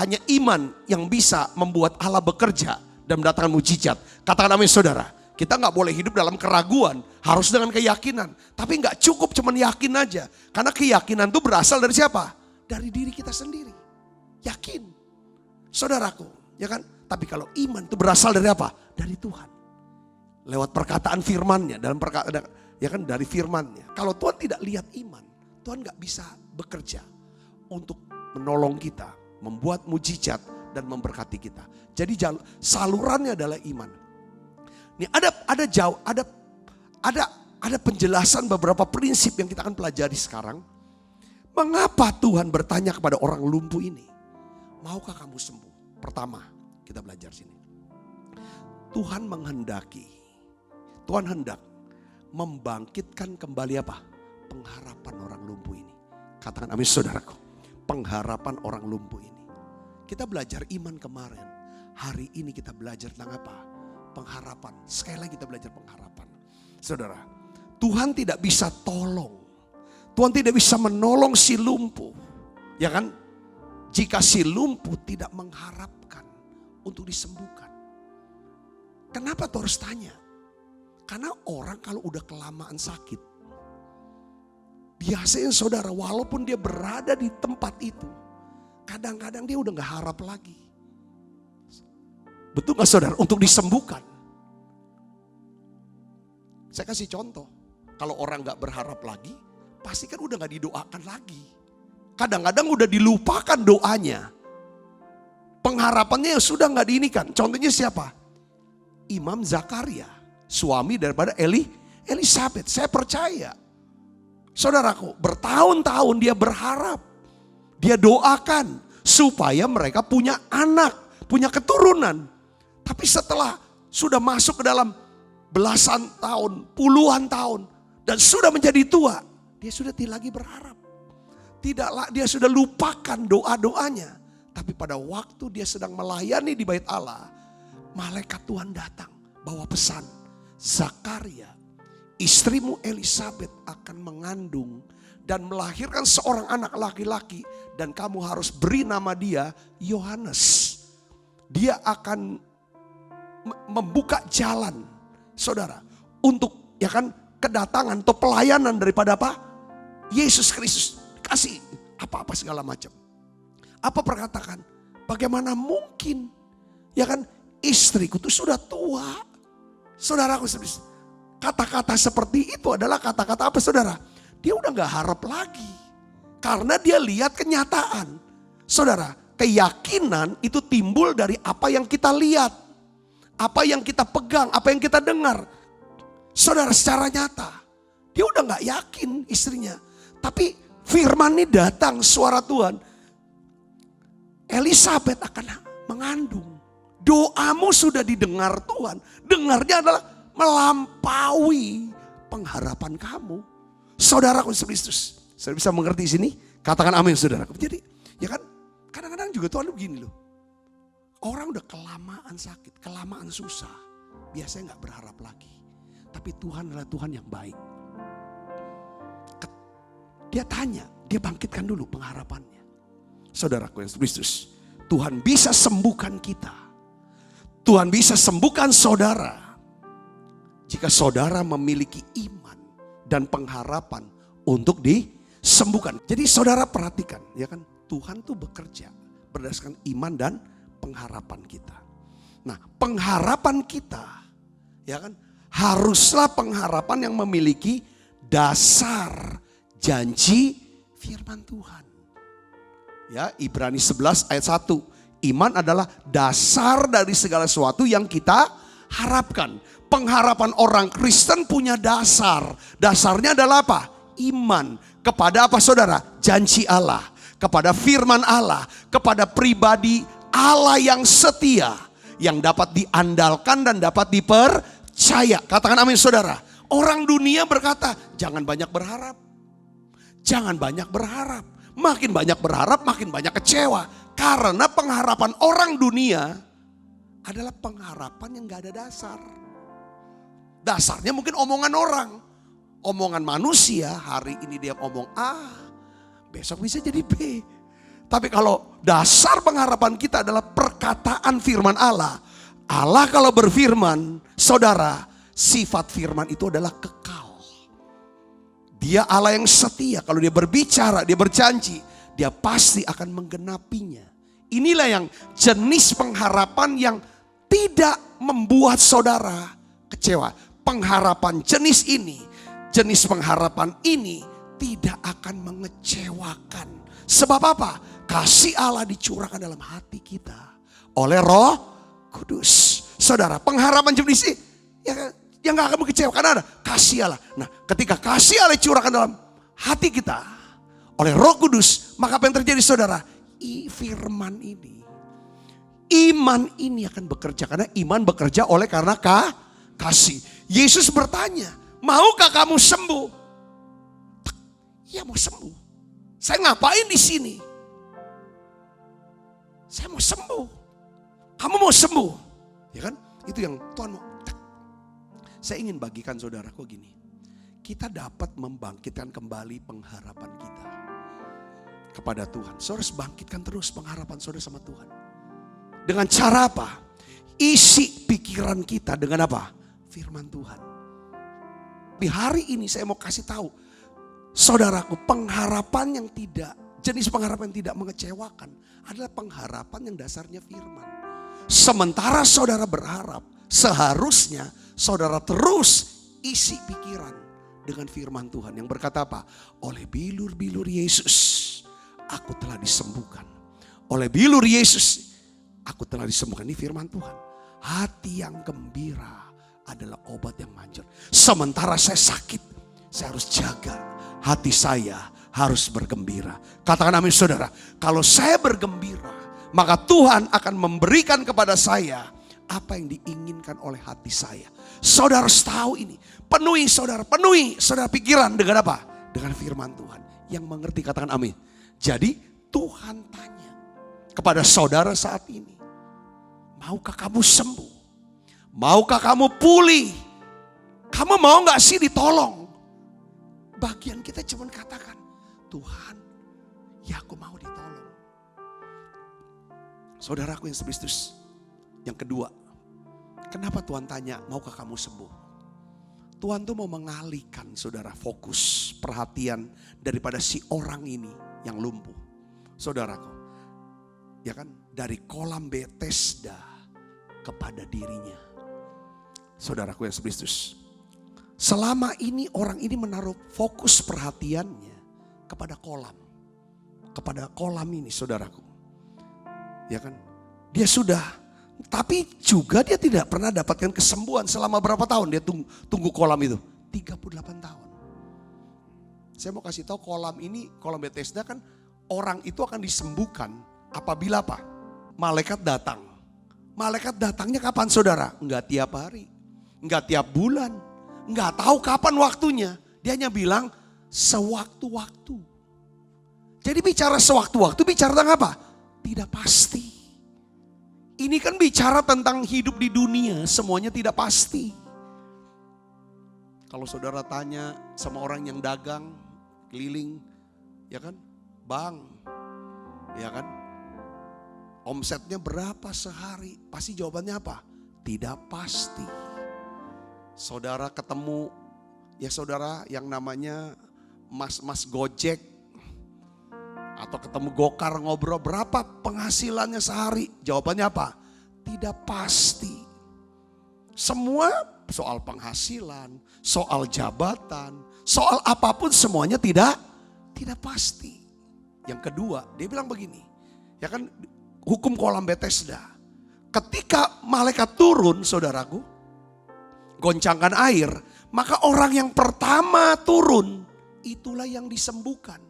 Hanya iman yang bisa membuat Allah bekerja dan mendatangkan mujizat. Katakan amin saudara. Kita gak boleh hidup dalam keraguan, harus dengan keyakinan. Tapi gak cukup cuman yakin aja. Karena keyakinan itu berasal dari siapa? Dari diri kita sendiri. Yakin. Saudaraku, ya kan? Tapi kalau iman itu berasal dari apa? Dari Tuhan. Lewat perkataan firman-Nya, ya kan dari firman-Nya. Kalau Tuhan tidak lihat iman, Tuhan gak bisa bekerja untuk menolong kita, membuat mujizat dan memberkati kita. Jadi salurannya adalah iman. Ini ada penjelasan beberapa prinsip yang kita akan pelajari sekarang. Mengapa Tuhan bertanya kepada orang lumpuh ini, maukah kamu sembuh? Pertama, kita belajar sini. Tuhan hendak membangkitkan kembali apa? Pengharapan orang lumpuh ini. Katakan amin saudaraku. Pengharapan orang lumpuh ini. Kita belajar iman kemarin. Hari ini kita belajar tentang apa? Pengharapan. Sekali lagi kita belajar pengharapan. Saudara, Tuhan tidak bisa tolong. Tuhan tidak bisa menolong si lumpuh. Ya kan? Jika si lumpuh tidak mengharapkan untuk disembuhkan. Kenapa tuh harus tanya? Karena orang kalau udah kelamaan sakit, biasanya saudara walaupun dia berada di tempat itu, kadang-kadang dia udah gak harap lagi. Betul gak saudara? Untuk disembuhkan. Saya kasih contoh, kalau orang gak berharap lagi, pasti kan udah gak didoakan lagi. Kadang-kadang udah dilupakan doanya. Pengharapannya sudah gak diinikan. Contohnya siapa? Imam Zakaria, suami daripada Elisabeth. Saya percaya, saudaraku, bertahun-tahun dia berharap, dia doakan supaya mereka punya anak, punya keturunan. Tapi setelah sudah masuk ke dalam belasan tahun, puluhan tahun, dan sudah menjadi tua, dia sudah tidak lagi berharap. Dia sudah lupakan doa-doanya. Tapi pada waktu dia sedang melayani di bait Allah, malaikat Tuhan datang bawa pesan, Zakaria, istrimu Elisabeth akan mengandung dan melahirkan seorang anak laki-laki dan kamu harus beri nama dia Yohanes. Dia akan membuka jalan, saudara, untuk ya kan kedatangan atau pelayanan daripada apa? Yesus Kristus. Kasih apa-apa segala macam. Apa perkatakan? Bagaimana mungkin? Ya kan, istriku itu sudah tua. Saudaraku, kata-kata seperti itu adalah kata-kata apa saudara? Dia udah gak harap lagi. Karena dia lihat kenyataan. Saudara, keyakinan itu timbul dari apa yang kita lihat. Apa yang kita pegang, apa yang kita dengar. Saudara, secara nyata. Dia udah gak yakin istrinya. Tapi firman ini datang, suara Tuhan. Elisabet akan mengandung. Doamu sudah didengar Tuhan. Dengarnya adalah melampaui pengharapan kamu. Saudaraku Kristus, saya bisa mengerti sini? Katakan amin saudaraku. Jadi ya kan kadang-kadang juga Tuhan begini loh. Orang udah kelamaan sakit, kelamaan susah. Biasanya gak berharap lagi. Tapi Tuhan adalah Tuhan yang baik. Dia tanya, dia bangkitkan dulu pengharapannya. Saudaraku yang Kristus, Tuhan bisa sembuhkan kita. Tuhan bisa sembuhkan saudara. Jika saudara memiliki iman dan pengharapan untuk disembuhkan. Jadi saudara perhatikan, ya kan, Tuhan tuh bekerja berdasarkan iman dan pengharapan kita. Nah, pengharapan kita, ya kan, haruslah pengharapan yang memiliki dasar janji firman Tuhan. Ya, Ibrani 11 ayat 1. Iman adalah dasar dari segala sesuatu yang kita harapkan. Pengharapan orang Kristen punya dasar. Dasarnya adalah apa? Iman. Kepada apa saudara? Janji Allah. Kepada firman Allah. Kepada pribadi Allah yang setia. Yang dapat diandalkan dan dapat dipercaya. Katakan amin saudara. Orang dunia berkata, jangan banyak berharap. Jangan banyak berharap. Makin banyak berharap, makin banyak kecewa. Karena pengharapan orang dunia adalah pengharapan yang gak ada dasar. Dasarnya mungkin omongan orang. Omongan manusia, hari ini dia ngomong A, besok bisa jadi B. Tapi kalau dasar pengharapan kita adalah perkataan firman Allah. Allah kalau berfirman, saudara, sifat firman itu adalah kekal. Dia Allah yang setia, kalau dia berbicara, dia berjanji, dia pasti akan menggenapinya. Inilah yang jenis pengharapan yang tidak membuat saudara kecewa. Pengharapan jenis ini, jenis pengharapan ini tidak akan mengecewakan. Sebab apa? Kasih Allah dicurahkan dalam hati kita oleh Roh Kudus. Saudara, pengharapan jenis ini yang gak akan mengecewakan ada kasih Allah. Nah, ketika kasih Allah dicurahkan dalam hati kita oleh Roh Kudus, maka apa yang terjadi saudara? Firman ini, iman ini akan bekerja, karena iman bekerja oleh karena kasih. Yesus bertanya, maukah kamu sembuh? Ya mau sembuh. Saya ngapain di sini? Saya mau sembuh. Kamu mau sembuh? Ya kan? Itu yang Tuhan mau. Saya ingin bagikan saudaraku gini. Kita dapat membangkitkan kembali pengharapan kita kepada Tuhan. Saudara harus bangkitkan terus pengharapan saudara sama Tuhan. Dengan cara apa? Isi pikiran kita dengan apa? Firman Tuhan. Di hari ini saya mau kasih tahu saudaraku, pengharapan yang tidak, jenis pengharapan yang tidak mengecewakan adalah pengharapan yang dasarnya firman. Sementara saudara berharap, seharusnya saudara terus isi pikiran dengan firman Tuhan yang berkata apa? Oleh bilur-bilur Yesus aku telah disembuhkan. Oleh bilur Yesus aku telah disembuhkan. Ini firman Tuhan. Hati yang gembira adalah obat yang manjur. Sementara saya sakit, saya harus jaga hati saya, harus bergembira. Katakan amin saudara. Kalau saya bergembira, maka Tuhan akan memberikan kepada saya apa yang diinginkan oleh hati saya. Saudara harus tahu ini. Penuhi saudara pikiran dengan apa? Dengan firman Tuhan. Yang mengerti katakan amin. Jadi Tuhan tanya kepada saudara saat ini. Maukah kamu sembuh? Maukah kamu pulih? Kamu mau gak sih ditolong? Bagian kita cuma katakan, Tuhan, ya aku mau ditolong. Saudaraku yang Kristus, yang kedua, kenapa Tuhan tanya, maukah kamu sembuh? Tuhan tuh mau mengalihkan saudara fokus perhatian daripada si orang ini yang lumpuh. Saudaraku, ya kan, dari kolam Bethesda kepada dirinya. Saudaraku yang Kristus, selama ini orang ini menaruh fokus perhatiannya kepada kolam. Kepada kolam ini saudaraku. Ya kan? Dia sudah, tapi juga dia tidak pernah dapatkan kesembuhan selama berapa tahun dia tunggu kolam itu? 38 tahun. Saya mau kasih tahu kolam ini, kolam Bethesda kan orang itu akan disembuhkan apabila apa? Malaikat datang. Malaikat datangnya kapan saudara? Enggak tiap hari, enggak tiap bulan, enggak tahu kapan waktunya. Dia hanya bilang sewaktu-waktu. Jadi bicara sewaktu-waktu bicara tentang apa? Tidak pasti. Ini kan bicara tentang hidup di dunia, semuanya tidak pasti. Kalau saudara tanya sama orang yang dagang, keliling, ya kan, bang, ya kan, omsetnya berapa sehari? Pasti jawabannya apa? Tidak pasti. Saudara ketemu, ya saudara yang namanya mas-mas Gojek, atau ketemu Gokar ngobrol, berapa penghasilannya sehari? Jawabannya apa? Tidak pasti. Semua soal penghasilan, soal jabatan, soal apapun semuanya tidak pasti. Yang kedua, dia bilang begini, ya kan, hukum kolam Bethesda. Ketika malaikat turun, saudaraku, goncangkan air, maka orang yang pertama turun, itulah yang disembuhkan.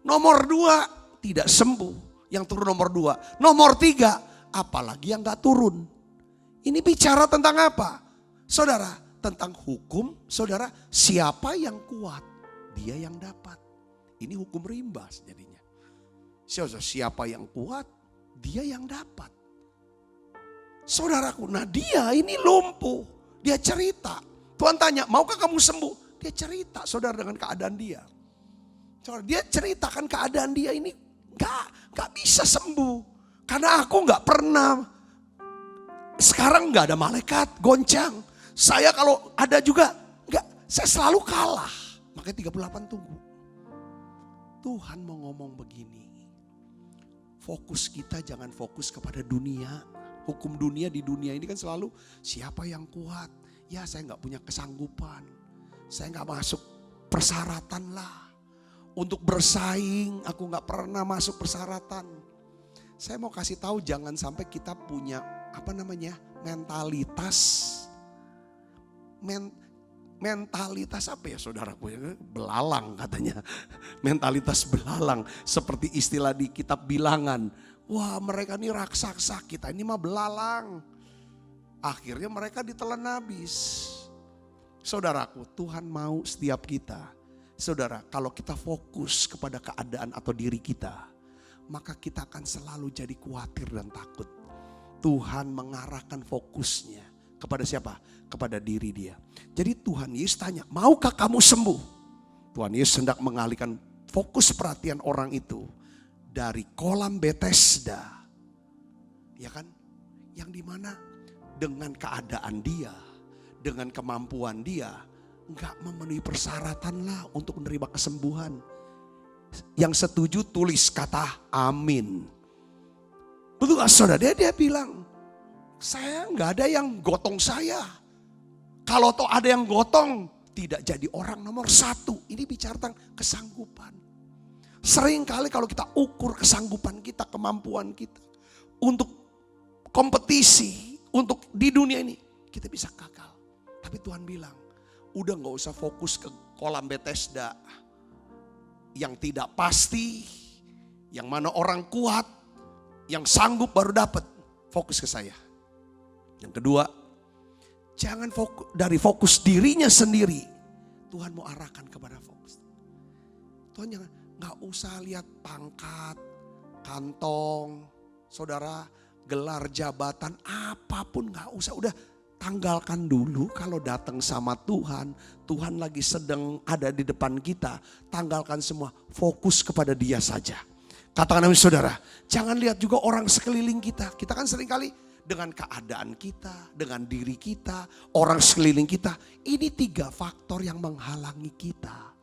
Nomor 2 tidak sembuh, yang turun nomor 2. Nomor 3, apalagi yang gak turun. Ini bicara tentang apa? Saudara, tentang hukum, saudara, siapa yang kuat, dia yang dapat. Ini hukum rimba jadinya. Siapa yang kuat, dia yang dapat. Saudaraku, nah dia ini lumpuh, dia cerita. Tuhan tanya, maukah kamu sembuh? Dia cerita, saudara, dengan keadaan dia. Saudara, dia ceritakan keadaan dia ini gak bisa sembuh. Karena aku gak pernah, sekarang gak ada malaikat, goncang. Saya kalau ada juga, saya selalu kalah. Makanya 38 tunggu. Tuhan mau ngomong begini. Fokus kita jangan fokus kepada dunia. Hukum dunia di dunia ini kan selalu siapa yang kuat. Ya saya gak punya kesanggupan. Saya gak masuk persyaratan lah. Untuk bersaing aku gak pernah masuk persyaratan. Saya mau kasih tahu jangan sampai kita punya mentalitas apa ya saudaraku, belalang katanya. Mentalitas belalang seperti istilah di kitab Bilangan. Wah, mereka ini raksasa, kita ini mah belalang. Akhirnya mereka ditelan habis. Saudaraku, Tuhan mau setiap kita, saudara, kalau kita fokus kepada keadaan atau diri kita, maka kita akan selalu jadi khawatir dan takut. Tuhan mengarahkan fokusnya kepada siapa? Kepada diri dia. Jadi Tuhan Yesus tanya, maukah kamu sembuh? Tuhan Yesus hendak mengalihkan fokus perhatian orang itu dari kolam Bethesda. Ya kan? Yang dimana dengan keadaan dia, dengan kemampuan dia, enggak memenuhi persyaratan lah untuk menerima kesembuhan. Yang setuju tulis kata amin. Betul gak saudara? Dia bilang, saya enggak ada yang gotong saya. Kalau toh ada yang gotong, tidak jadi orang nomor 1. Ini bicara tentang kesanggupan. Sering kali kalau kita ukur kesanggupan kita, kemampuan kita untuk kompetisi, untuk di dunia ini, kita bisa gagal. Tapi Tuhan bilang, udah gak usah fokus ke kolam Bethesda yang tidak pasti, yang mana orang kuat, yang sanggup baru dapat. Fokus ke saya. Yang kedua, jangan fokus dari fokus dirinya sendiri. Tuhan mau arahkan kepada fokus. Tuhan jangan, gak usah lihat pangkat, kantong, saudara, gelar jabatan, apapun gak usah. Udah tanggalkan dulu kalau datang sama Tuhan. Tuhan lagi sedang ada di depan kita. Tanggalkan semua, fokus kepada dia saja. Katakan amin saudara, jangan lihat juga orang sekeliling kita. Kita kan seringkali dengan keadaan kita, dengan diri kita, orang sekeliling kita. Ini 3 faktor yang menghalangi kita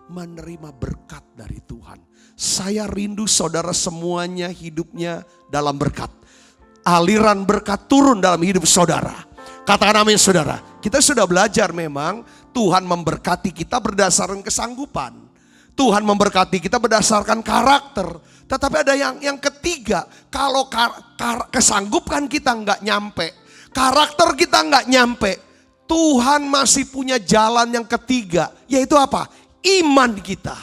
menerima berkat dari Tuhan. Saya rindu saudara semuanya hidupnya dalam berkat. Aliran berkat turun dalam hidup saudara. Katakan amin saudara. Kita sudah belajar memang Tuhan memberkati kita berdasarkan kesanggupan. Tuhan memberkati kita berdasarkan karakter. Tetapi ada yang ketiga, kalau kesanggupan kita nggak nyampe, karakter kita nggak nyampe, Tuhan masih punya jalan yang ketiga, yaitu apa? Iman kita.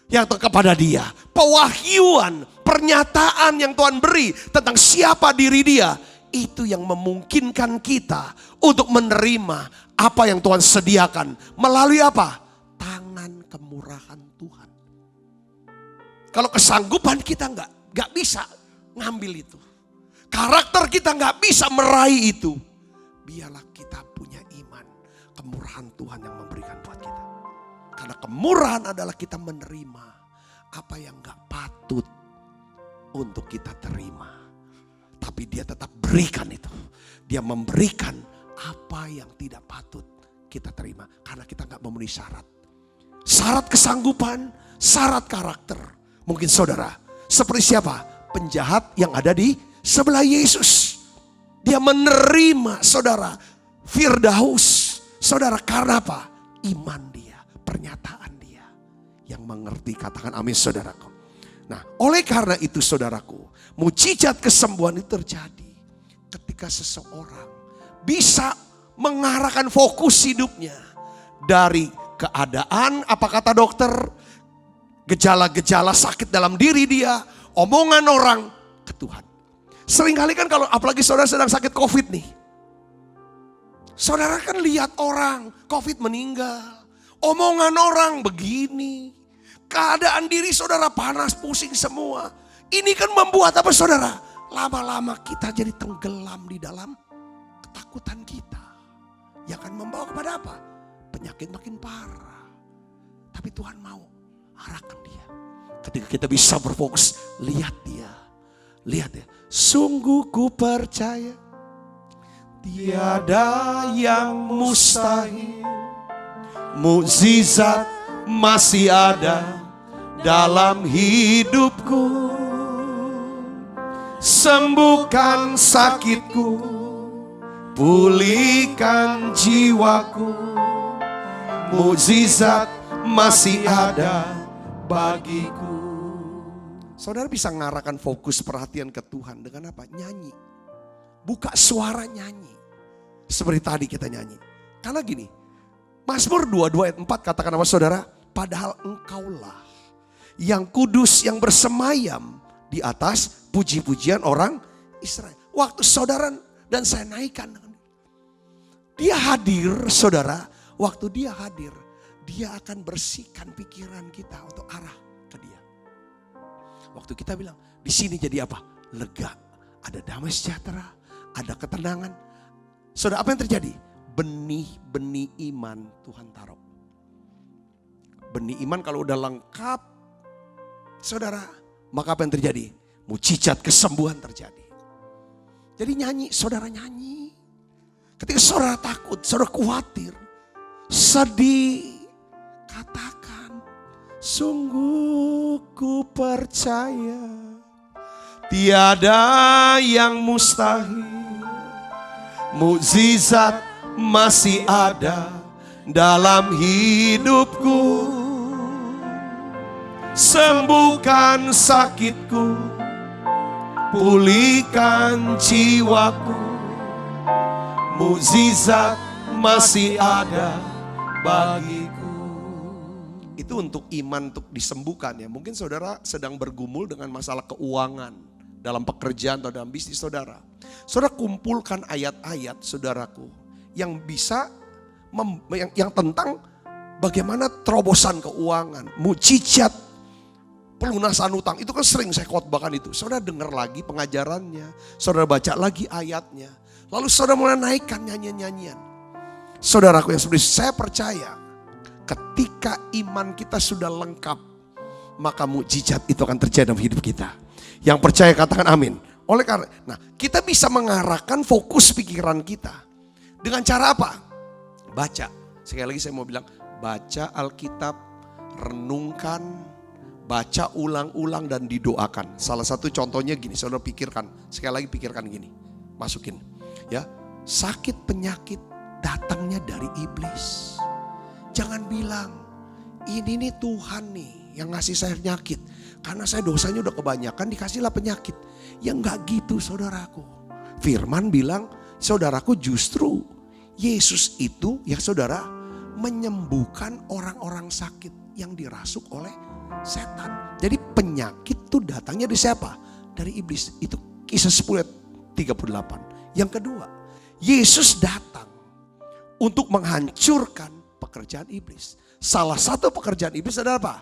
yang kepada dia. Pewahyuan, pernyataan yang Tuhan beri tentang siapa diri dia. Itu yang memungkinkan kita untuk menerima apa yang Tuhan sediakan. Melalui apa? Tangan kemurahan Tuhan. Kalau kesanggupan kita nggak bisa ngambil itu. Karakter kita nggak bisa meraih itu. Biarlah kita punya iman. Kemurahan Tuhan yang memberikan buat kita. Karena kemurahan adalah kita menerima apa yang nggak patut untuk kita terima. Tapi dia tetap berikan itu. Dia memberikan apa yang tidak patut kita terima. Karena kita nggak memenuhi syarat. Syarat kesanggupan, syarat karakter. Mungkin saudara, seperti siapa? Penjahat yang ada di sebelah Yesus. Dia menerima saudara, Firdaus. Saudara, karena apa? Iman dia, pernyataan dia. Yang mengerti, katakan amin saudaraku. Nah, oleh karena itu saudaraku, mujizat kesembuhan itu terjadi ketika seseorang bisa mengarahkan fokus hidupnya dari keadaan, apa kata dokter, gejala-gejala sakit dalam diri dia, omongan orang, ke Tuhan. Seringkali kan kalau apalagi saudara sedang sakit COVID nih. Saudara kan lihat orang COVID meninggal, omongan orang begini, keadaan diri saudara panas, pusing semua. Ini kan membuat apa saudara? Lama-lama kita jadi tenggelam di dalam ketakutan kita. Yang akan membawa kepada apa? Penyakit makin parah. Tapi Tuhan mau arahkan dia. Ketika kita bisa berfokus, lihat dia. Lihat ya. Sungguh ku percaya tiada yang mustahil. Mukjizat masih ada dalam hidupku. Sembuhkan sakitku, pulihkan jiwaku. Mukjizat masih ada bagiku. Saudara bisa mengarahkan fokus perhatian ke Tuhan dengan apa? Nyanyi. Buka suara nyanyi. Seperti tadi kita nyanyi. Karena gini, Mazmur 22 ayat 4 katakan apa saudara? Padahal engkaulah yang kudus yang bersemayam di atas puji-pujian orang Israel. Waktu saudara dan saya naikkan. Dia hadir saudara. Waktu dia hadir, dia akan bersihkan pikiran kita untuk arah ke dia. Waktu kita bilang, di sini jadi apa? Lega. Ada damai sejahtera, ada ketenangan. Saudara, apa yang terjadi? Benih-benih iman Tuhan taruh. Benih iman kalau udah lengkap, saudara, maka apa yang terjadi? Mujizat kesembuhan terjadi. Jadi nyanyi, saudara nyanyi. Ketika saudara takut, saudara khawatir, sedih, katakan, sungguh ku percaya tiada yang mustahil. Mukjizat masih ada dalam hidupku. Sembuhkan sakitku, pulihkan jiwaku. Mukjizat masih ada bagiku. Itu untuk iman, untuk disembuhkan ya. Mungkin saudara sedang bergumul dengan masalah keuangan dalam pekerjaan atau dalam bisnis saudara. Saudara kumpulkan ayat-ayat saudaraku yang bisa yang tentang bagaimana terobosan keuangan, mujizat pelunasan utang. Itu kan sering saya khotbahkan itu. Saudara dengar lagi pengajarannya, saudara baca lagi ayatnya. Lalu saudara mulai naikkan nyanyian-nyanyian. Saudaraku yang sebenarnya saya percaya ketika iman kita sudah lengkap, maka mukjizat itu akan terjadi dalam hidup kita. Yang percaya katakan amin. Oleh karena, kita bisa mengarahkan fokus pikiran kita. Dengan cara apa? Baca. Sekali lagi saya mau bilang, baca Alkitab, renungkan, baca ulang-ulang dan didoakan. Salah satu contohnya gini, saudara pikirkan. Sekali lagi pikirkan gini, masukin. Ya, sakit penyakit datangnya dari iblis. Jangan bilang, ini nih Tuhan nih yang ngasih saya penyakit. Karena saya dosanya udah kebanyakan dikasihlah penyakit. Ya enggak gitu saudaraku. Firman bilang, saudaraku justru Yesus itu ya saudara menyembuhkan orang-orang sakit yang dirasuk oleh Setan. Jadi penyakit tuh datangnya dari siapa? Dari iblis. Itu Kisah 10 ayat 38. Yang kedua, Yesus datang untuk menghancurkan pekerjaan iblis. Salah satu pekerjaan iblis adalah apa?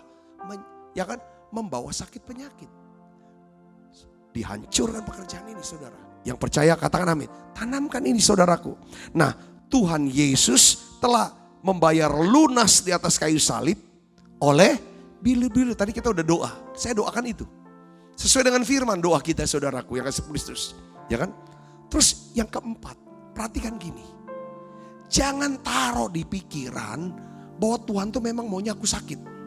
Ya kan? Membawa sakit penyakit. Dihancurkan pekerjaan ini, saudara. Yang percaya katakan amin. Tanamkan ini, saudaraku. Nah, Tuhan Yesus telah membayar lunas di atas kayu salib oleh bili-bili. Tadi kita udah doa. Saya doakan itu. Sesuai dengan firman doa kita, saudaraku, yang kasih Kristus. Ya kan? Terus yang keempat, perhatikan gini. Jangan taruh di pikiran bahwa Tuhan tuh memang maunya aku sakit.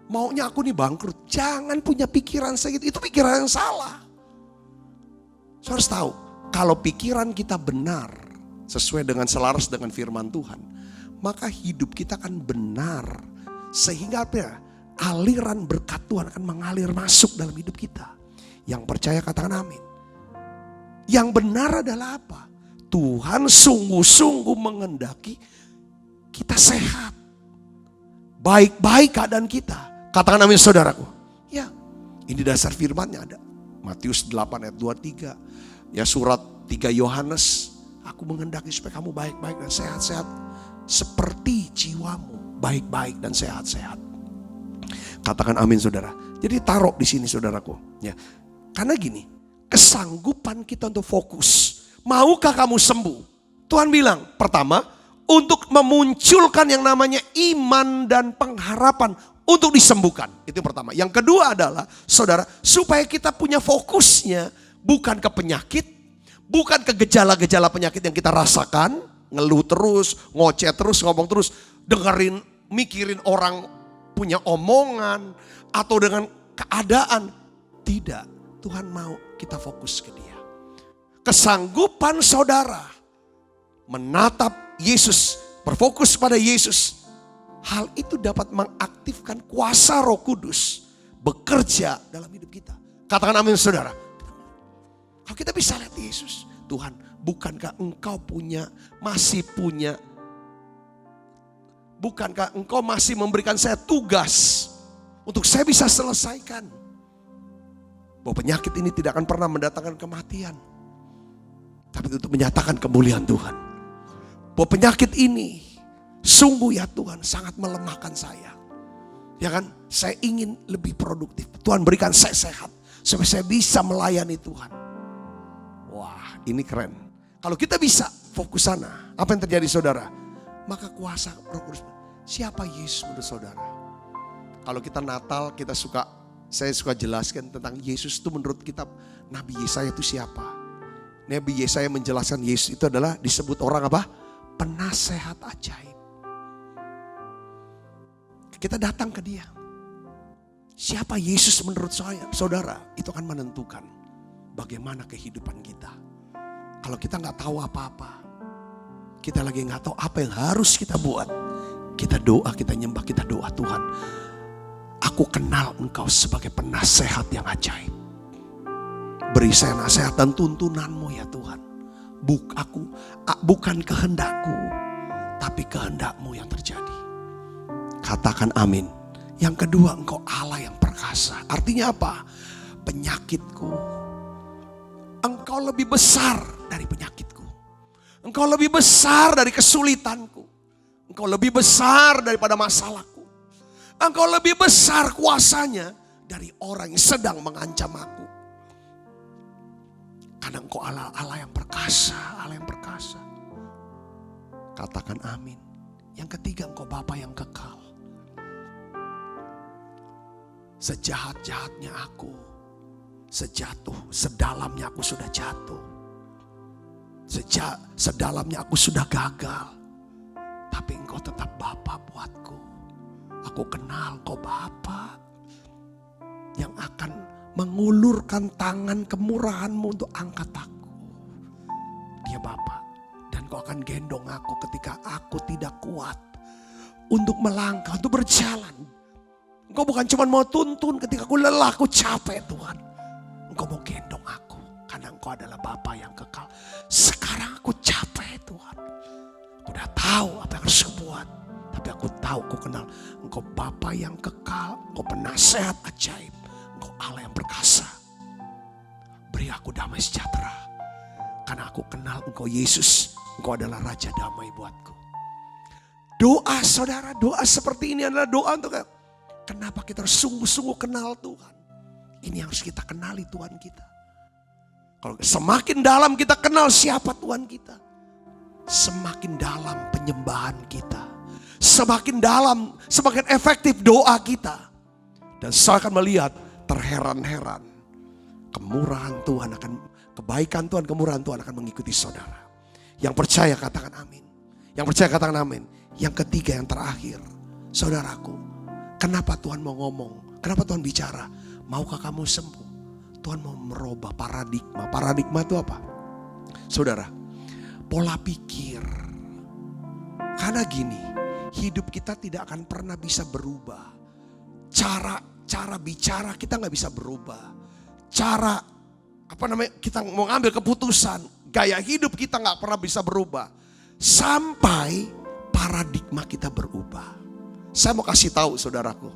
Maunya aku nih bangkrut. Jangan punya pikiran segitu. Itu pikiran yang salah. Saya harus tahu, kalau pikiran kita benar, sesuai dengan selaras dengan firman Tuhan, maka hidup kita akan benar. Sehingga apa ya? Aliran berkat Tuhan akan mengalir masuk dalam hidup kita. Yang percaya katakan amin. Yang benar adalah apa? Tuhan sungguh-sungguh mengendaki kita sehat. Baik-baik keadaan kita. Katakan amin, saudaraku. Ya, ini dasar firmannya ada. Matius 8 ayat 23. Ya, surat 3 Yohanes. Aku mengendaki supaya kamu baik-baik dan sehat-sehat. Seperti jiwamu baik-baik dan sehat-sehat. Katakan amin, saudara. Jadi taruh di sini, saudaraku. Ya, karena gini, kesanggupan kita untuk fokus. Maukah kamu sembuh? Tuhan bilang, pertama, untuk memunculkan yang namanya iman dan pengharapan untuk disembuhkan. Itu yang pertama. Yang kedua adalah, saudara, supaya kita punya fokusnya bukan ke penyakit, bukan ke gejala-gejala penyakit yang kita rasakan, ngeluh terus, ngoceh terus, ngomong terus, dengerin, mikirin orang punya omongan atau dengan keadaan. Tidak, Tuhan mau kita fokus ke Dia. Kesanggupan saudara menatap Yesus, berfokus pada Yesus, hal itu dapat mengaktifkan kuasa Roh Kudus bekerja dalam hidup kita. Katakan amin, saudara. Kalau kita bisa lihat Yesus, Tuhan, bukankah Engkau masih punya, bukankah Engkau masih memberikan saya tugas untuk saya bisa selesaikan? Bahwa penyakit ini tidak akan pernah mendatangkan kematian, tapi untuk menyatakan kemuliaan Tuhan. Bahwa penyakit ini sungguh ya Tuhan sangat melemahkan saya. Ya kan? Saya ingin lebih produktif. Tuhan berikan saya sehat supaya saya bisa melayani Tuhan. Wah, ini keren. Kalau kita bisa fokus sana, apa yang terjadi, saudara? Maka kuasa Roh Kudus. Siapa Yesus menurut saudara? Kalau kita Natal, saya suka jelaskan tentang Yesus itu menurut kitab Nabi Yesaya itu siapa? Nabi Yesaya menjelaskan Yesus itu adalah disebut orang apa? Penasehat ajaib. Kita datang ke Dia. Siapa Yesus menurut saya, saudara? Itu akan menentukan bagaimana kehidupan kita. Kalau kita nggak tahu apa-apa, kita lagi nggak tahu apa yang harus kita buat, kita doa, kita nyembah, kita doa, Tuhan, aku kenal Engkau sebagai penasehat yang ajaib. Beri saya nasihat dan tuntunanmu ya Tuhan. Bukan kehendakku, tapi kehendak-Mu yang terjadi. Katakan amin. Yang kedua, Engkau Allah yang perkasa. Artinya apa? Penyakitku, Engkau lebih besar dari penyakitku. Engkau lebih besar dari kesulitanku. Engkau lebih besar daripada masalahku. Engkau lebih besar kuasanya dari orang yang sedang mengancam aku. Karena Engkau Allah yang perkasa, Allah yang perkasa. Katakan amin. Yang ketiga, Engkau Bapa yang kekal. Sejahat-jahatnya aku, sedalamnya aku sudah jatuh. Sedalamnya aku sudah gagal. Tapi Engkau tetap Bapa buatku. Aku kenal Engkau Bapa yang akan mengulurkan tangan kemurahan-Mu untuk angkat aku. Dia Bapa. Dan Engkau akan gendong aku ketika aku tidak kuat untuk melangkah, untuk berjalan. Engkau bukan cuma mau tuntun ketika aku lelah, aku capek Tuhan. Engkau mau gendong aku karena Engkau adalah Bapa yang kekal. Sekarang aku capek Tuhan. Aku udah tahu apa yang harus aku buat. Tapi aku tahu, aku kenal Engkau Bapa yang kekal, Engkau penasehat ajaib, Engkau Allah yang perkasa. Beri aku damai sejahtera, karena aku kenal Engkau Yesus, Engkau adalah Raja damai buatku. Doa saudara, doa seperti ini adalah doa untuk kenapa kita harus sungguh-sungguh kenal Tuhan. Ini yang harus kita kenali Tuhan kita. Kalau semakin dalam kita kenal siapa Tuhan kita, semakin dalam penyembahan kita, semakin dalam, semakin efektif doa kita. Dan saya akan melihat terheran-heran kemurahan Tuhan akan, kebaikan Tuhan, kemurahan Tuhan akan mengikuti saudara. Yang percaya katakan amin. Yang percaya katakan amin. Yang ketiga, yang terakhir, saudaraku, kenapa Tuhan mau ngomong? Kenapa Tuhan bicara? Maukah kamu sembuh? Tuhan mau merubah paradigma. Paradigma itu apa? Saudara, pola pikir. Karena gini, hidup kita tidak akan pernah bisa berubah. Cara bicara kita nggak bisa berubah. Kita mau ngambil keputusan, gaya hidup kita nggak pernah bisa berubah sampai paradigma kita berubah. Saya mau kasih tahu saudaraku,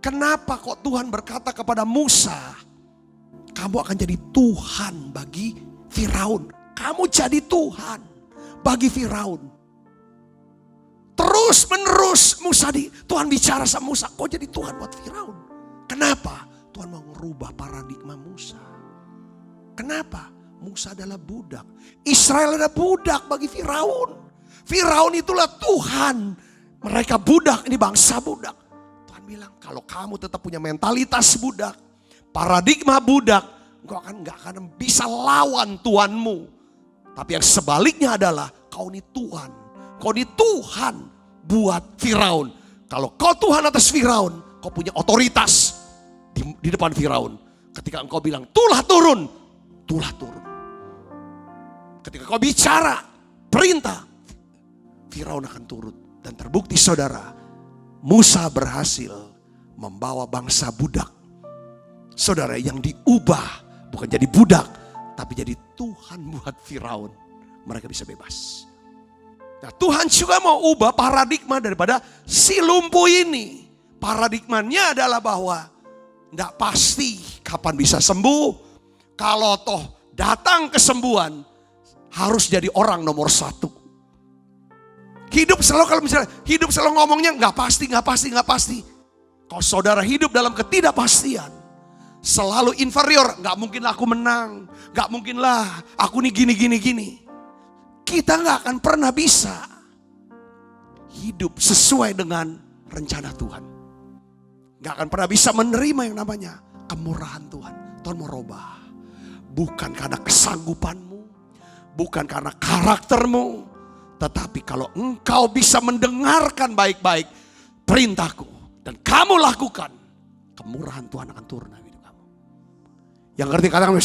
kenapa kok Tuhan berkata kepada Musa, kamu akan jadi Tuhan bagi Firaun. Kamu jadi Tuhan bagi Firaun. Terus menerus Tuhan bicara sama Musa, kau jadi Tuhan buat Firaun. Kenapa? Tuhan mau merubah paradigma Musa. Kenapa? Musa adalah budak. Israel adalah budak bagi Firaun. Firaun itulah Tuhan. Mereka budak, ini bangsa budak. Tuhan bilang, kalau kamu tetap punya mentalitas budak, paradigma budak, engkau nggak akan bisa lawan Tuhanmu. Tapi yang sebaliknya adalah, kau ini Tuhan. Kau ini Tuhan buat Firaun. Kalau kau Tuhan atas Firaun, kau punya otoritas di depan Firaun. Ketika engkau bilang, tulah turun, tulah turun. Ketika kau bicara, perintah, Firaun akan turut. Dan terbukti saudara, Musa berhasil membawa bangsa budak. Saudara, yang diubah bukan jadi budak, tapi jadi Tuhan buat Firaun. Mereka bisa bebas. Nah, Tuhan juga mau ubah paradigma daripada si lumpuh ini. Paradigmanya adalah bahwa tidak pasti kapan bisa sembuh. Kalau toh datang kesembuhan, harus jadi orang nomor satu. Hidup selalu ngomongnya nggak pasti. Kalau saudara hidup dalam ketidakpastian, selalu inferior, nggak mungkin aku menang, nggak mungkin lah aku nih gini. Kita nggak akan pernah bisa hidup sesuai dengan rencana Tuhan. Nggak akan pernah bisa menerima yang namanya kemurahan Tuhan. Tuhan mau rubah, bukan karena kesanggupanmu, bukan karena karaktermu. Tetapi kalau engkau bisa mendengarkan baik-baik perintahku dan kamu lakukan, kemurahan Tuhan akan turun dalam hidup kamu. Yang ngerti katakan,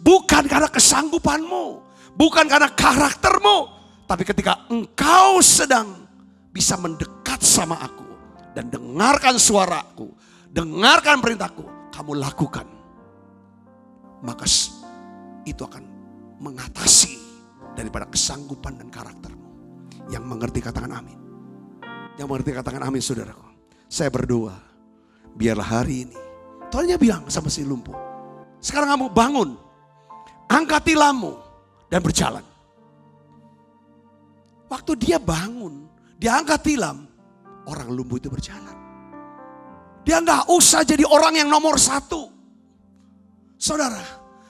bukan karena kesanggupanmu, bukan karena karaktermu, tapi ketika engkau sedang bisa mendekat sama aku dan dengarkan suaraku, dengarkan perintahku, kamu lakukan, maka itu akan mengatasi daripada kesanggupan dan karaktermu. Yang mengerti katakan amin. Yang mengerti katakan amin saudaraku. Saya berdoa, biarlah hari ini Tuhan bilang sama si lumpuh, sekarang kamu bangun, angkat tilammu dan berjalan. Waktu dia bangun, dia angkat tilam, orang lumpuh itu berjalan. Dia gak usah jadi orang yang nomor satu. Saudara,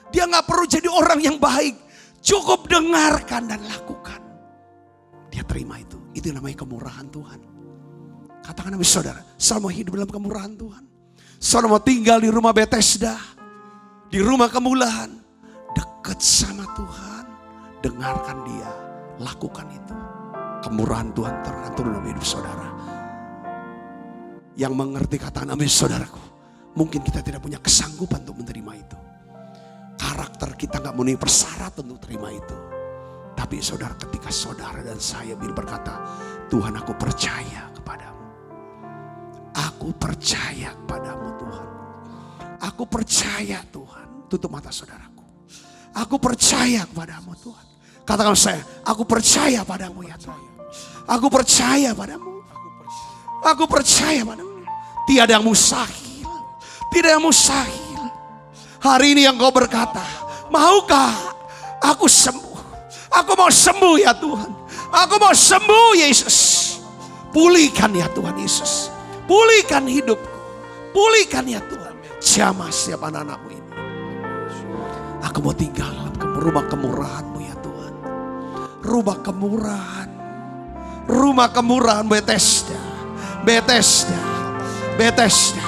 dia gak perlu jadi orang yang baik. Cukup dengarkan dan lakukan. Dia terima itu. Itu namanya kemurahan Tuhan. Katakan sama saudara, saudara mau hidup dalam kemurahan Tuhan. Saudara mau tinggal di rumah Bethesda, di rumah kemuliaan, dekat sama Tuhan, dengarkan dia, lakukan itu. Kemurahan Tuhan akan turun dalam hidup saudara. Yang mengerti katakan amin saudaraku. Mungkin kita tidak punya kesanggupan untuk menerima itu. Karakter kita gak memenuhi persyaratan untuk terima itu. Tapi saudara, ketika saudara dan saya berkata, Tuhan aku percaya kepadamu. Aku percaya kepadamu Tuhan. Aku percaya Tuhan. Tutup mata saudaraku. Aku percaya kepadamu Tuhan. Katakan saya, aku percaya padamu ya Tuhan. Aku percaya padamu. Aku percaya padamu. Tiada yang mustahil. Tidak yang mustahil. Hari ini yang kau berkata, maukah aku sembuh? Aku mau sembuh ya Tuhan. Aku mau sembuh Yesus. Pulihkan ya Tuhan Yesus. Pulihkan hidupku. Pulihkan ya Tuhan. Jamah setiap anak-anakmu ini. Aku mau tinggal dalam rumah kemurahan-Mu ya Tuhan. Rumah kemurahan. Rumah kemurahan Bethesda. Bethesda. Bethesda.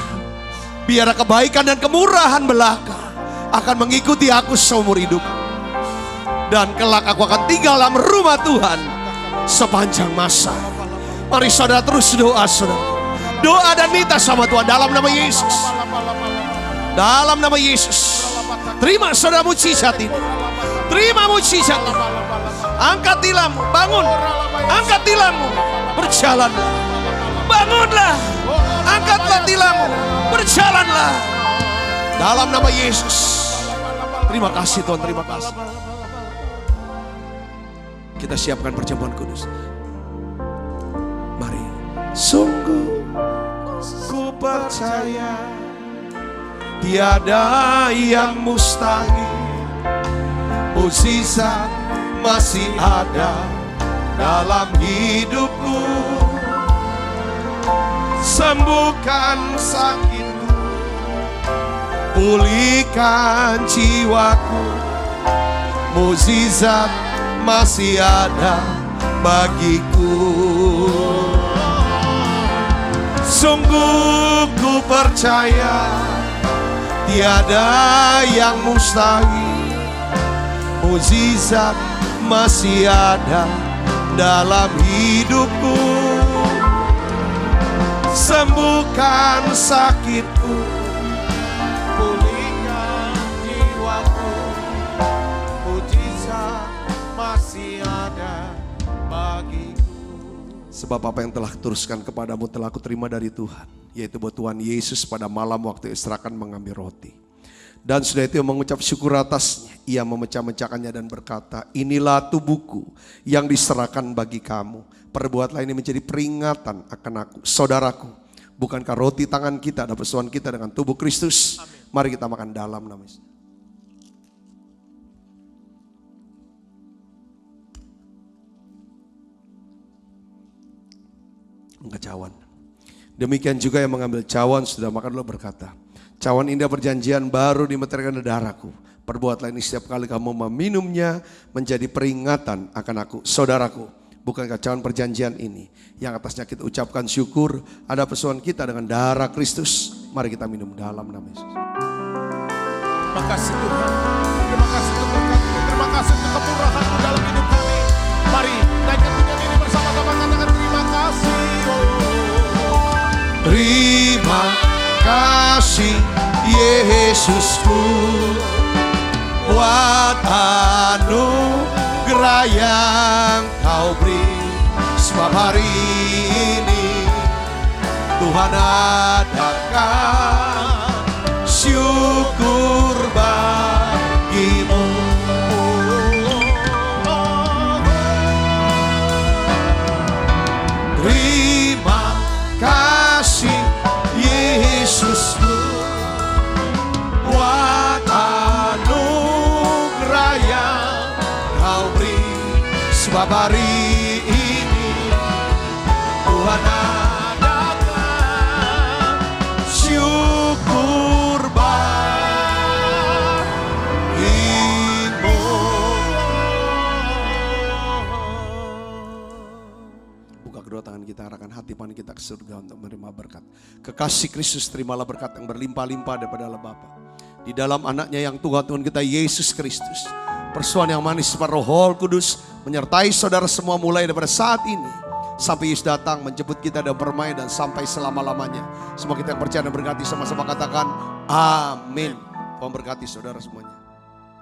Biar kebaikan dan kemurahan belaka akan mengikuti aku seumur hidup. Dan kelak aku akan tinggal dalam rumah Tuhan sepanjang masa. Mari saudara terus doa saudara. Doa dan minta sama Tuhan dalam nama Yesus. Dalam nama Yesus. Terima saudara mujizat ini. Terima mujizat ini. Angkat tilammu, bangun. Angkat tilammu, berjalanlah. Bangunlah. Angkatlah tilammu, berjalanlah. Dalam nama Yesus. Terima kasih Tuhan, terima kasih. Kita siapkan perjamuan kudus. Mari. Sungguh ku percaya tiada yang mustahil. Mukjizat masih ada dalam hidupku. Sembuhkan sakitku, pulihkan jiwaku. Mukjizat masih ada bagiku. Sungguh ku percaya tiada yang mustahil. Mukjizat masih ada dalam hidupku. Sembuhkan sakitku, pulihkan jiwaku. Mukjizat masih ada bagiku. Sebab apa yang telah kuteruskan kepadamu telah aku terima dari Tuhan, yaitu bahwa Tuhan Yesus pada malam waktu istirahat mengambil roti. Dan sudah itu mengucap syukur atasnya, ia memecah-mecahkannya dan berkata, inilah tubuhku yang diserahkan bagi kamu. Perbuatlah ini menjadi peringatan akan aku, saudaraku. Bukankah roti tangan kita dan persoalan kita dengan tubuh Kristus? Amin. Mari kita makan dalam nama Yesus. Angkat cawan. Demikian juga yang mengambil cawan sudah makan lo berkata, cawan indah perjanjian baru dimeteraikan darahku. Perbuatlah ini setiap kali kamu meminumnya menjadi peringatan akan aku, saudaraku. Bukankah cawan perjanjian ini yang atasnya kita ucapkan syukur ada persoalan kita dengan darah Kristus. Mari kita minum dalam nama Yesus. Terima kasih Tuhan. Terima kasih untuk berkat-Mu. Terima kasih untuk kemurahan-Mu dalam hidup kami. Mari naikkan pujian ini bersama-sama, katakan terima kasih. Terima kasih Yesusku buat anugerah yang Kau beri. Sebab hari ini Tuhan adakan syukur bagi-Mu. Terima kasih Yesusku buat anugerah yang Kau beri. Sebab hari ini Tuhan adakan syukur bagi-Mu. Buka kedua tangan kita, arahkan hati pan kita ke surga untuk menerima berkat. Kekasih Kristus, terimalah berkat yang berlimpah-limpah daripada Allah Bapa. Di dalam anaknya yang Tuhan kita Yesus Kristus. Persoalan yang manis seperti Roh Kudus menyertai saudara semua mulai daripada saat ini sampai Yesus datang menjemput kita dan bermain dan sampai selama-lamanya. Semua kita yang percaya dan berkati sama-sama katakan amin. Tuhan berkati saudara semuanya.